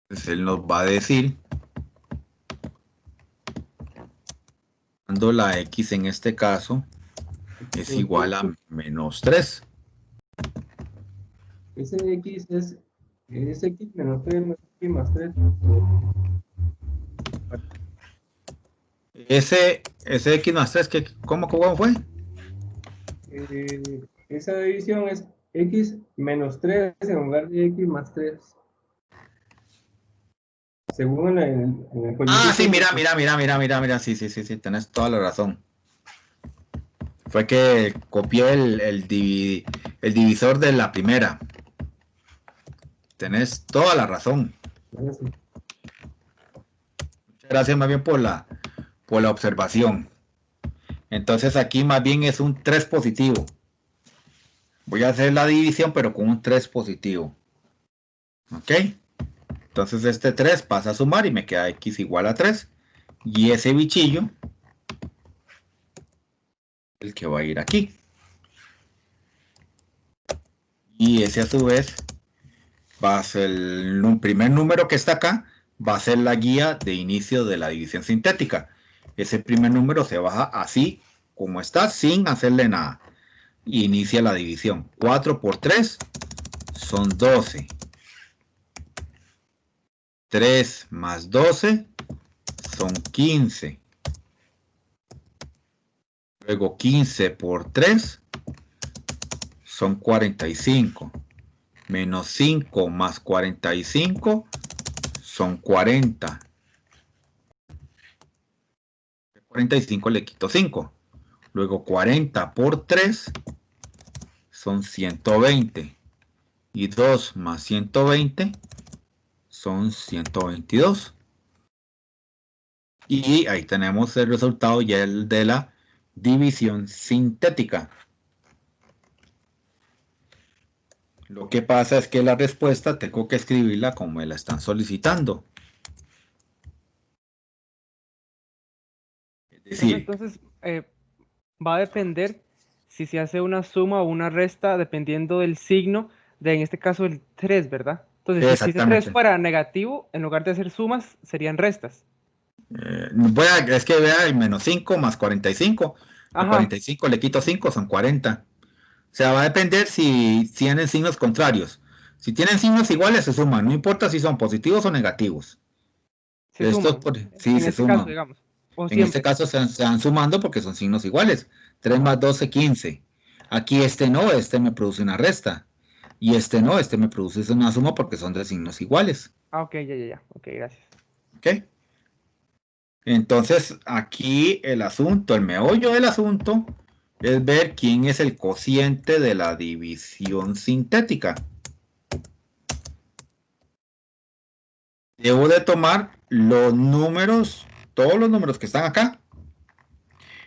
Speaker 1: Entonces él nos va a decir cuando la x en este caso es igual a menos 3.
Speaker 11: Ese x es x menos 3 más x más 3.
Speaker 1: Ese x más 3, ¿cómo fue?
Speaker 11: Esa división es x menos 3 en lugar de x más 3. Según en el
Speaker 1: Ah, sí, mira, sí, tenés toda la razón. Fue que copié el divisor de la primera. Tenés toda la razón.
Speaker 11: Gracias.
Speaker 1: Muchas gracias más bien por la observación. Entonces aquí más bien es un 3 positivo. Voy a hacer la división pero con un 3 positivo. ¿Ok? Entonces este 3 pasa a sumar y me queda x igual a 3. Y ese bichillo, el que va a ir aquí. Y ese a su vez va a ser el primer número que está acá, va a ser la guía de inicio de la división sintética. Ese primer número se baja así como está, sin hacerle nada. Y inicia la división. 4 por 3 son 12. 3 más 12 son 15. Luego 15 por 3 son 45. Menos 5 más 45 son 40. 45 le quito 5. Luego 40 por 3 son 120. Y 2 más 120 son 122. Y ahí tenemos el resultado ya el de la división sintética. Lo que pasa es que la respuesta tengo que escribirla como me la están solicitando. Es decir,
Speaker 10: Entonces va a depender si se hace una suma o una resta dependiendo del signo de, en este caso, el 3, ¿verdad? Entonces, si ese 3 fuera negativo, en lugar de hacer sumas, serían restas.
Speaker 1: Es que vea el menos 5 más 45. A 45 le quito 5, son 40. O sea, va a depender si tienen signos contrarios. Si tienen signos iguales, se suman. No importa si son positivos o negativos.
Speaker 10: Se suman.
Speaker 1: Sí, se suman.
Speaker 10: Caso, digamos.
Speaker 1: En este caso se van sumando porque son signos iguales. 3 más 12, 15. Aquí este no, este me produce una resta. Y este no, este me produce una suma porque son de signos iguales.
Speaker 10: Ah, ok, ya. Ok, gracias.
Speaker 1: Ok. Entonces, aquí el asunto, el meollo del asunto, es ver quién es el cociente de la división sintética. Debo de tomar los números, todos los números que están acá,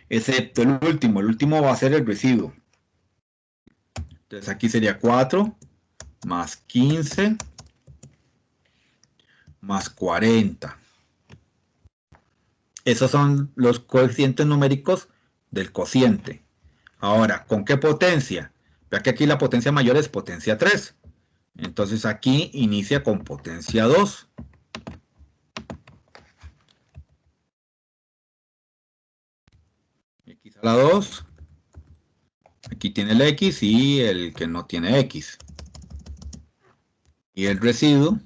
Speaker 1: excepto el último. El último va a ser el residuo. Entonces aquí sería 4 más 15 más 40. Esos son los coeficientes numéricos del cociente. Ahora, ¿con qué potencia? Vea que aquí la potencia mayor es potencia 3. Entonces aquí inicia con potencia 2. a la 2. Aquí tiene el X y el que no tiene X. Y el residuo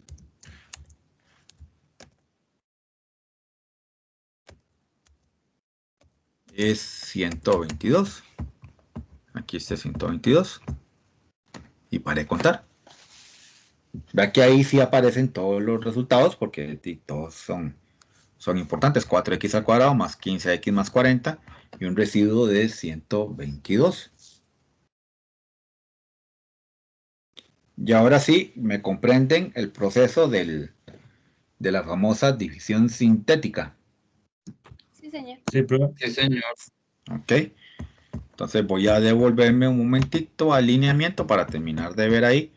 Speaker 1: es 122. Aquí está 122. Y paré de contar. Vea que ahí sí aparecen todos los resultados porque todos son importantes. 4x al cuadrado más 15x más 40 y un residuo de 122. Y ahora sí me comprenden el proceso de la famosa división sintética.
Speaker 9: Sí, señor.
Speaker 2: Sí, profe.
Speaker 3: Sí, señor.
Speaker 1: Ok. Entonces voy a devolverme un momentito al alineamiento para terminar de ver ahí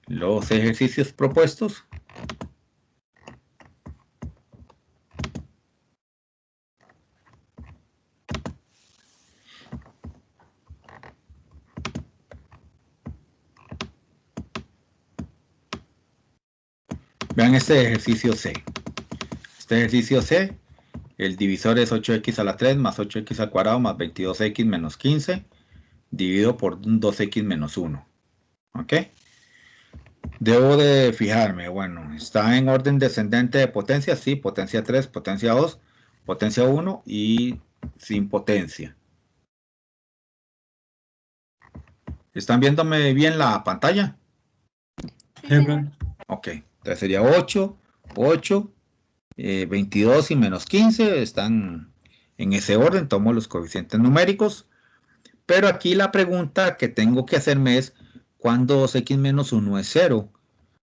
Speaker 1: los ejercicios propuestos. Vean este ejercicio C. Este ejercicio C, el divisor es 8x a la 3 más 8x al cuadrado más 22x menos 15 dividido por 2x menos 1. ¿Ok? Debo de fijarme, bueno, está en orden descendente de potencia, sí, potencia 3, potencia 2, potencia 1 y sin potencia. ¿Están viéndome bien la pantalla?
Speaker 9: Sí, señor.
Speaker 1: Ok, entonces sería 8, 8, 22 y menos 15, están en ese orden, tomo los coeficientes numéricos, pero aquí la pregunta que tengo que hacerme es, ¿cuándo 2x menos 1 es 0?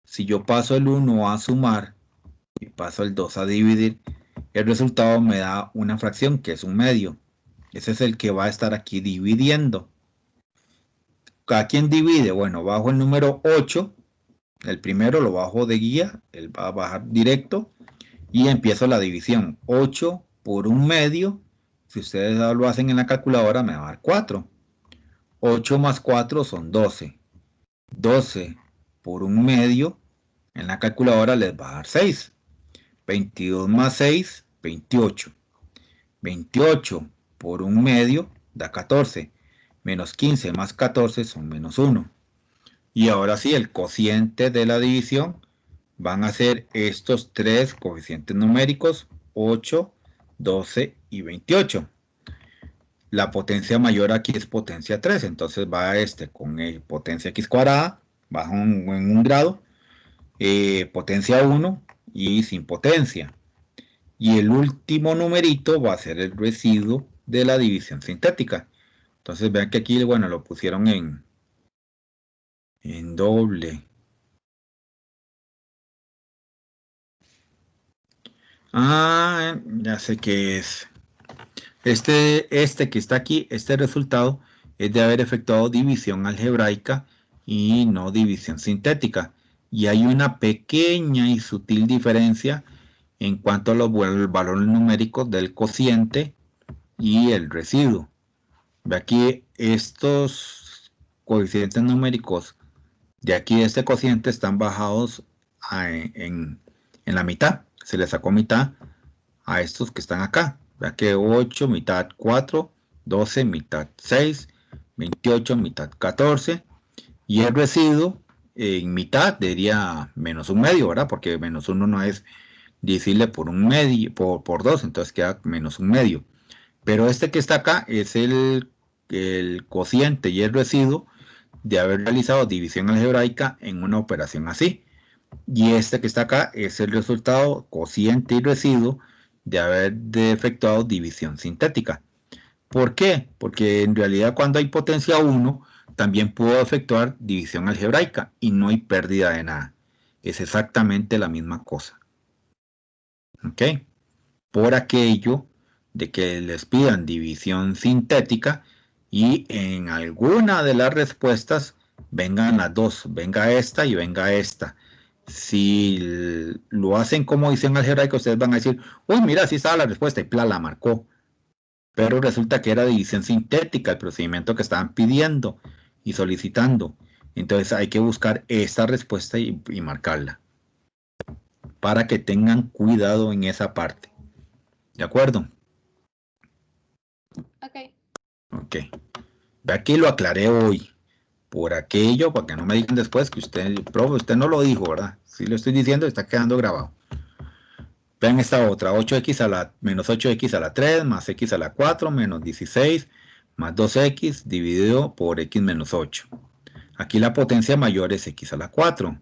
Speaker 1: Si yo paso el 1 a sumar y paso el 2 a dividir, el resultado me da una fracción que es un medio. Ese es el que va a estar aquí dividiendo. ¿A quién divide? Bueno, bajo el número 8, el primero lo bajo de guía, él va a bajar directo y empiezo la división. 8 por un medio, si ustedes lo hacen en la calculadora me va a dar 4. 8 más 4 son 12. 12 por un medio, en la calculadora les va a dar 6. 22 más 6, 28. 28 por un medio da 14. Menos 15 más 14 son menos 1. Y ahora sí, el cociente de la división van a ser estos tres coeficientes numéricos, 8, 12 y 28. La potencia mayor aquí es potencia 3, entonces va con potencia x cuadrada, bajo en un grado, potencia 1 y sin potencia. Y el último numerito va a ser el residuo de la división sintética. Entonces vean que aquí, bueno, lo pusieron en doble. Ah, ya sé qué es. Este que está aquí, este resultado es de haber efectuado división algebraica y no división sintética. Y hay una pequeña y sutil diferencia en cuanto a los valores numéricos del cociente y el residuo. Ve aquí estos coeficientes numéricos de aquí de este cociente están bajados en la mitad. Se le sacó mitad a estos que están acá. Vea que 8, mitad 4, 12, mitad 6, 28, mitad 14. Y el residuo en mitad diría menos un medio, ¿verdad? Porque menos 1 no es divisible por un medio, por 2, entonces queda menos un medio. Pero este que está acá es el cociente y el residuo de haber realizado división algebraica en una operación así. Y este que está acá es el resultado cociente y residuo de haber efectuado división sintética. ¿Por qué? Porque en realidad cuando hay potencia 1 también puedo efectuar división algebraica y no hay pérdida de nada. Es exactamente la misma cosa. ¿Ok? Por aquello de que les pidan división sintética y en alguna de las respuestas vengan las dos, venga esta y venga esta. Si lo hacen como división algebraica, ustedes van a decir, uy, mira, así estaba la respuesta y la marcó. Pero resulta que era división sintética el procedimiento que estaban pidiendo y solicitando. Entonces hay que buscar esta respuesta y marcarla para que tengan cuidado en esa parte. ¿De acuerdo?
Speaker 9: Ok.
Speaker 1: Ok. Aquí lo aclaré hoy. Por aquello, para que no me digan después que usted, profe, usted no lo dijo, ¿verdad? Si lo estoy diciendo, está quedando grabado. Vean esta otra, 8x a la menos 8x a la 3 más x a la 4 menos 16 más 2x dividido por x menos 8. Aquí la potencia mayor es x a la 4.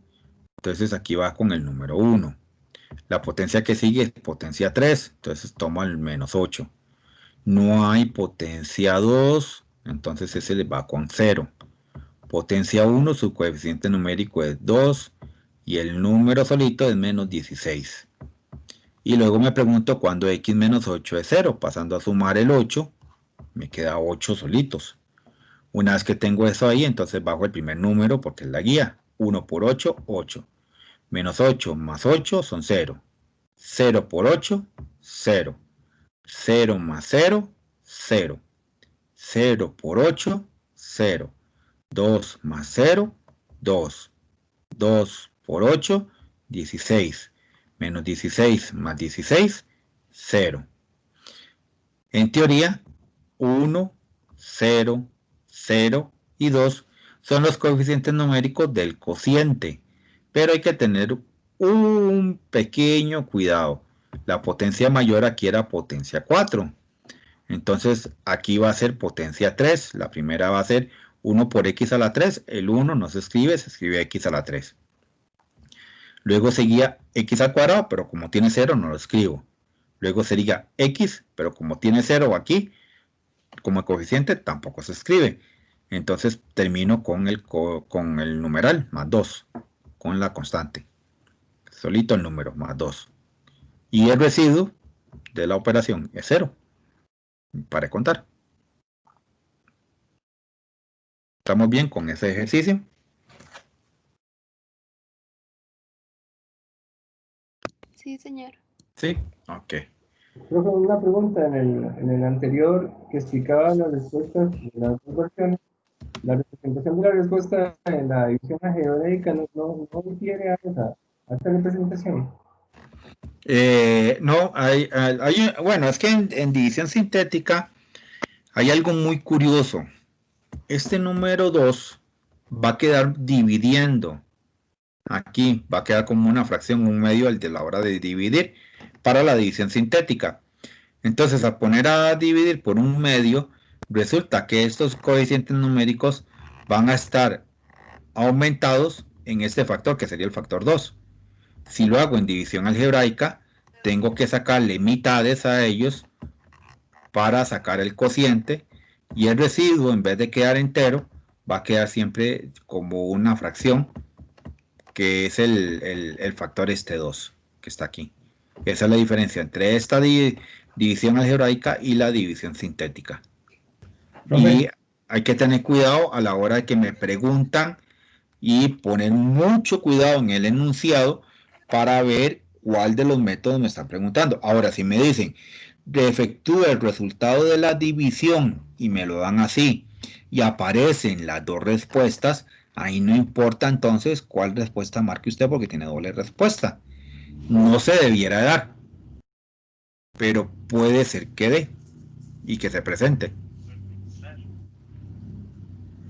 Speaker 1: Entonces aquí va con el número 1. La potencia que sigue es potencia 3. Entonces tomo el menos 8. No hay potencia 2. Entonces ese le va con 0. Potencia 1, su coeficiente numérico es 2 y el número solito es menos 16. Y luego me pregunto cuándo x menos 8 es 0. Pasando a sumar el 8, me queda 8 solitos. Una vez que tengo eso ahí, entonces bajo el primer número porque es la guía. 1 por 8, 8. Menos 8 más 8 son 0. 0 por 8, 0. 0 más 0, 0. 0 por 8, 0. 2 más 0, 2. 2 por 8, 16. Menos 16 más 16, 0. En teoría, 1, 0, 0 y 2 son los coeficientes numéricos del cociente. Pero hay que tener un pequeño cuidado. La potencia mayor aquí era potencia 4. Entonces aquí va a ser potencia 3. La primera va a ser 1 por x a la 3. El 1 no se escribe x a la 3. Luego seguía x al cuadrado, pero como tiene 0 no lo escribo. Luego sería x, pero como tiene 0 aquí, como coeficiente tampoco se escribe. Entonces termino con el numeral, más 2, con la constante. Solito el número, más 2. Y el residuo de la operación es 0. Para contar. ¿Estamos bien con ese ejercicio?
Speaker 9: Sí, señor.
Speaker 1: Sí, ok.
Speaker 11: Profe, una pregunta en el anterior que explicaba las respuestas de las dos versiones. La representación de la respuesta en la división algebraica no refiere a esta representación.
Speaker 1: No, bueno, es que en división sintética hay algo muy curioso. Este número 2 va a quedar dividiendo. Aquí va a quedar como una fracción, un medio al de la hora de dividir para la división sintética. Entonces, al poner a dividir por un medio, resulta que estos coeficientes numéricos van a estar aumentados en este factor, que sería el factor 2. Si lo hago en división algebraica, tengo que sacarle mitades a ellos para sacar el cociente, y el residuo, en vez de quedar entero, va a quedar siempre como una fracción, que es el factor 2, que está aquí. Esa es la diferencia entre esta división algebraica y la división sintética. Y hay que tener cuidado a la hora de que me preguntan y poner mucho cuidado en el enunciado para ver cuál de los métodos me están preguntando. Ahora, si me dicen, efectúe el resultado de la división y me lo dan así y aparecen las dos respuestas, ahí no importa entonces cuál respuesta marque usted porque tiene doble respuesta. No se debiera dar, pero puede ser que dé y que se presente.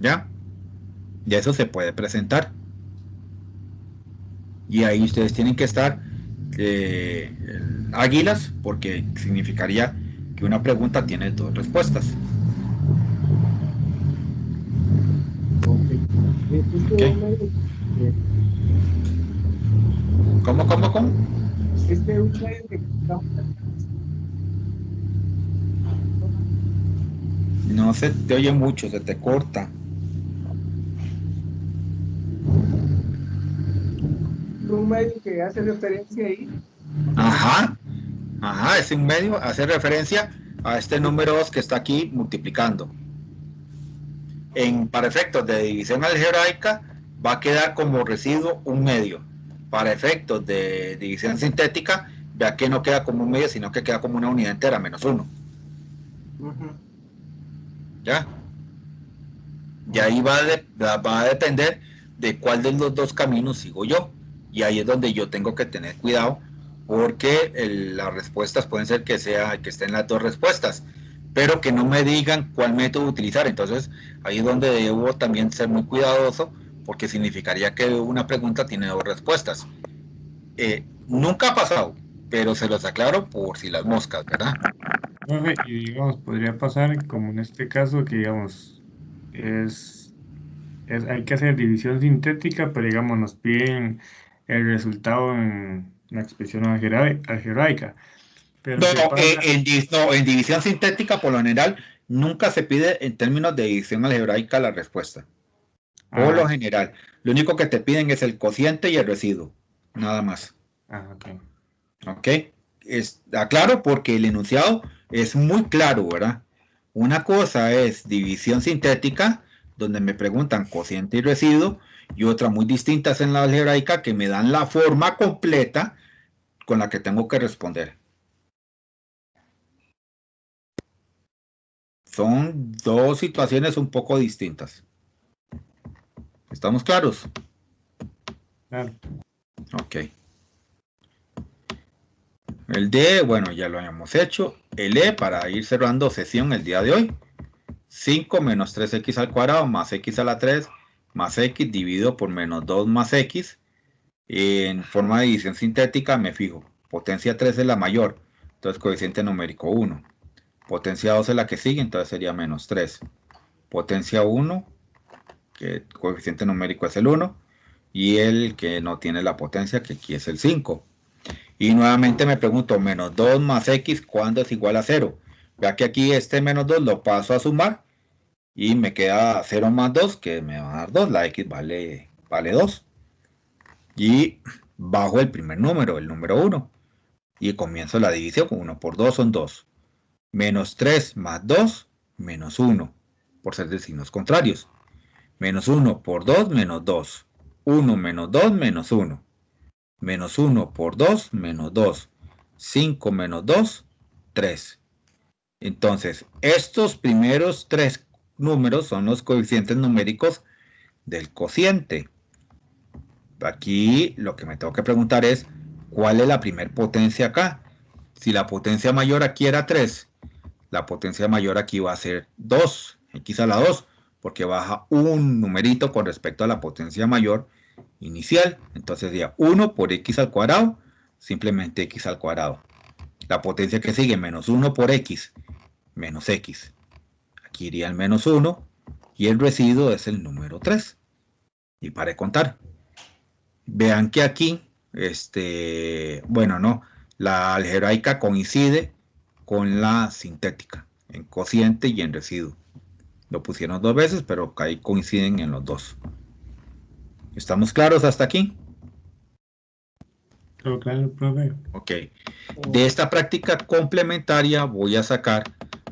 Speaker 1: ¿Ya? Ya eso se puede presentar. Y ahí ustedes tienen que estar águilas, porque significaría que una pregunta tiene dos respuestas. Okay. ¿Cómo? No se te oye mucho, se te corta.
Speaker 11: Un medio que hace referencia ahí.
Speaker 1: Ajá, es un medio, hace referencia a este número 2 que está aquí multiplicando. Para efectos de división algebraica va a quedar como residuo un medio. Para efectos de división sintética, vea que no queda como un medio, sino que queda como una unidad entera, menos 1. ¿Ya? Y ahí va a depender de cuál de los dos caminos sigo yo. Y ahí es donde yo tengo que tener cuidado, porque las respuestas pueden ser que estén las dos respuestas, pero que no me digan cuál método utilizar. Entonces, ahí es donde debo también ser muy cuidadoso, porque significaría que una pregunta tiene dos respuestas. Nunca ha pasado, pero se los aclaro por si las moscas, ¿verdad?
Speaker 2: Profe, y digamos, podría pasar como en este caso que digamos, hay que hacer división sintética, pero digamos, nos piden el resultado en la expresión algebraica. Pero
Speaker 1: No,
Speaker 2: ¿qué pasa?
Speaker 1: en división sintética, por lo general, nunca se pide en términos de división algebraica la respuesta. Por lo general, lo único que te piden es el cociente y el residuo, nada más.
Speaker 2: Ok.
Speaker 1: Ok, aclaro porque el enunciado es muy claro, ¿verdad? Una cosa es división sintética, donde me preguntan cociente y residuo, y otra muy distinta es en la algebraica, que me dan la forma completa con la que tengo que responder. Son dos situaciones un poco distintas. ¿Estamos claros?
Speaker 2: Claro.
Speaker 1: Ok. El D, bueno, ya lo habíamos hecho. El E, para ir cerrando sesión el día de hoy. 5 menos 3x al cuadrado más x a la 3 más x dividido por menos 2 más x. En forma de división sintética me fijo. Potencia 3 es la mayor, entonces coeficiente numérico 1. Potencia 2 es la que sigue, entonces sería menos 3. Potencia 1, que coeficiente numérico es el 1. Y el que no tiene la potencia, que aquí es el 5. Y nuevamente me pregunto, menos 2 más x, ¿cuándo es igual a 0? Vea que aquí este menos 2 lo paso a sumar y me queda 0 más 2, que me va a dar 2. La x vale 2. Y bajo el primer número, el número 1. Y comienzo la división. 1 por 2 son 2. Menos 3 más 2, menos 1, por ser de signos contrarios. Menos 1 por 2, menos 2. 1 menos 2, menos 1. Menos 1 por 2, menos 2. 5 menos 2, 3. Entonces, estos primeros 3 números son los coeficientes numéricos del cociente. Aquí lo que me tengo que preguntar es, ¿cuál es la primer potencia acá? Si la potencia mayor aquí era 3, la potencia mayor aquí va a ser 2, x a la 2, porque baja un numerito con respecto a la potencia mayor inicial. Entonces sería 1 por x al cuadrado, simplemente x al cuadrado. La potencia que sigue, menos 1 por x, menos x. Aquí iría el menos 1 y el residuo es el número 3. Y para de contar. Vean que aquí, bueno, no, la algebraica coincide con la sintética, en cociente y en residuo. Lo pusieron 2 veces, pero ahí coinciden en los dos. ¿Estamos claros hasta aquí?
Speaker 2: Claro, profe.
Speaker 1: Ok. De esta práctica complementaria voy a sacar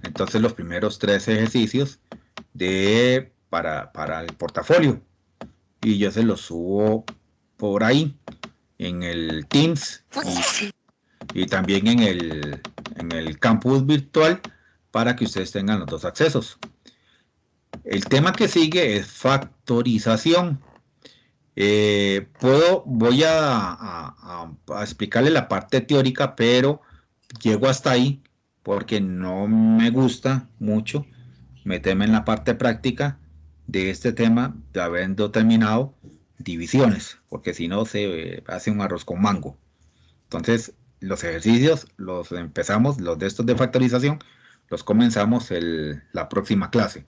Speaker 1: entonces los primeros 3 ejercicios para el portafolio. Y yo se los subo por ahí en el Teams y también en el campus virtual para que ustedes tengan los dos accesos. El tema que sigue es factorización. Voy a explicarle la parte teórica, pero llego hasta ahí porque no me gusta mucho meterme en la parte práctica de este tema, de habiendo terminado divisiones, porque si no se hace un arroz con mango. Entonces, los ejercicios los empezamos, los de estos de factorización, los comenzamos la próxima clase,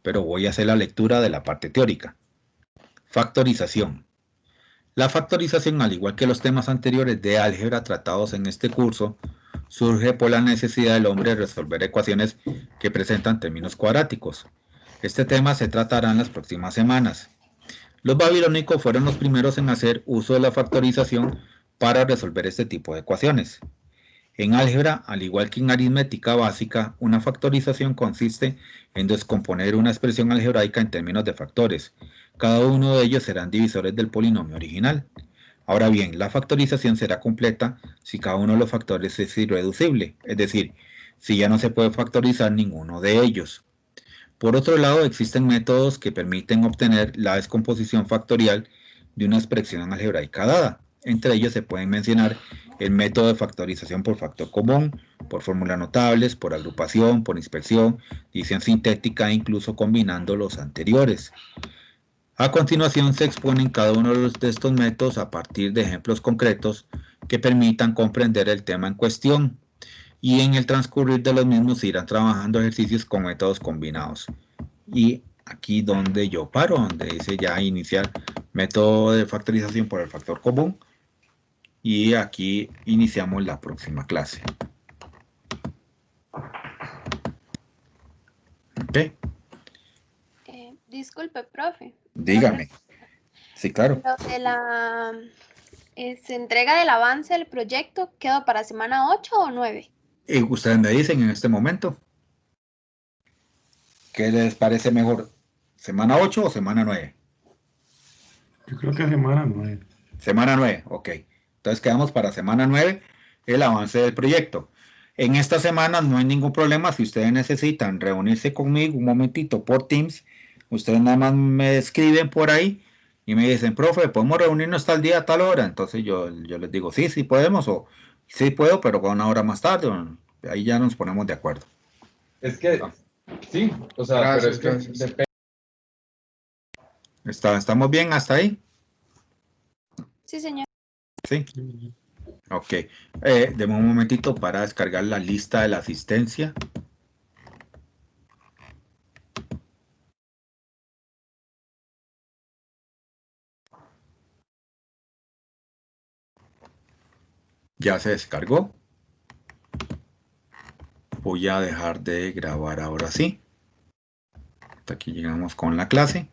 Speaker 1: pero voy a hacer la lectura de la parte teórica. Factorización. La factorización, al igual que los temas anteriores de álgebra tratados en este curso, surge por la necesidad del hombre de resolver ecuaciones que presentan términos cuadráticos. Este tema se tratará en las próximas semanas. Los babilónicos fueron los primeros en hacer uso de la factorización para resolver este tipo de ecuaciones. En álgebra, al igual que en aritmética básica, una factorización consiste en descomponer una expresión algebraica en términos de factores. Cada uno de ellos serán divisores del polinomio original. Ahora bien, la factorización será completa si cada uno de los factores es irreducible, es decir, si ya no se puede factorizar ninguno de ellos. Por otro lado, existen métodos que permiten obtener la descomposición factorial de una expresión algebraica dada. Entre ellos se pueden mencionar el método de factorización por factor común, por fórmulas notables, por agrupación, por inspección, división sintética e incluso combinando los anteriores. A continuación se exponen cada uno de estos métodos a partir de ejemplos concretos que permitan comprender el tema en cuestión, y en el transcurrir de los mismos se irán trabajando ejercicios con métodos combinados. Y aquí donde yo paro, donde dice ya iniciar método de factorización por el factor común, y aquí iniciamos la próxima clase. ¿Ok?
Speaker 9: Disculpe, profe.
Speaker 1: Dígame. Sí, claro.
Speaker 9: Lo de la entrega del avance del proyecto, ¿quedó para semana 8 o 9?
Speaker 1: Y ustedes me dicen en este momento, ¿qué les parece mejor? ¿Semana 8 o semana 9?
Speaker 2: Yo creo que semana 9.
Speaker 1: Semana 9, ok. Entonces quedamos para semana 9 el avance del proyecto. En esta semana no hay ningún problema. Si ustedes necesitan reunirse conmigo un momentito por Teams, ustedes nada más me escriben por ahí y me dicen, profe, ¿podemos reunirnos tal día, tal hora? Entonces yo les digo, sí, sí podemos, o sí puedo, pero con una hora más tarde. Ahí ya nos ponemos de acuerdo.
Speaker 12: Es que, sí, o sea,
Speaker 3: Gracias,
Speaker 12: pero es que
Speaker 3: gracias.
Speaker 1: ¿Estamos bien hasta ahí?
Speaker 9: Sí, señor.
Speaker 1: Sí. Ok. Deme un momentito para descargar la lista de la asistencia. Ya se descargó. Voy a dejar de grabar ahora sí. Hasta aquí llegamos con la clase.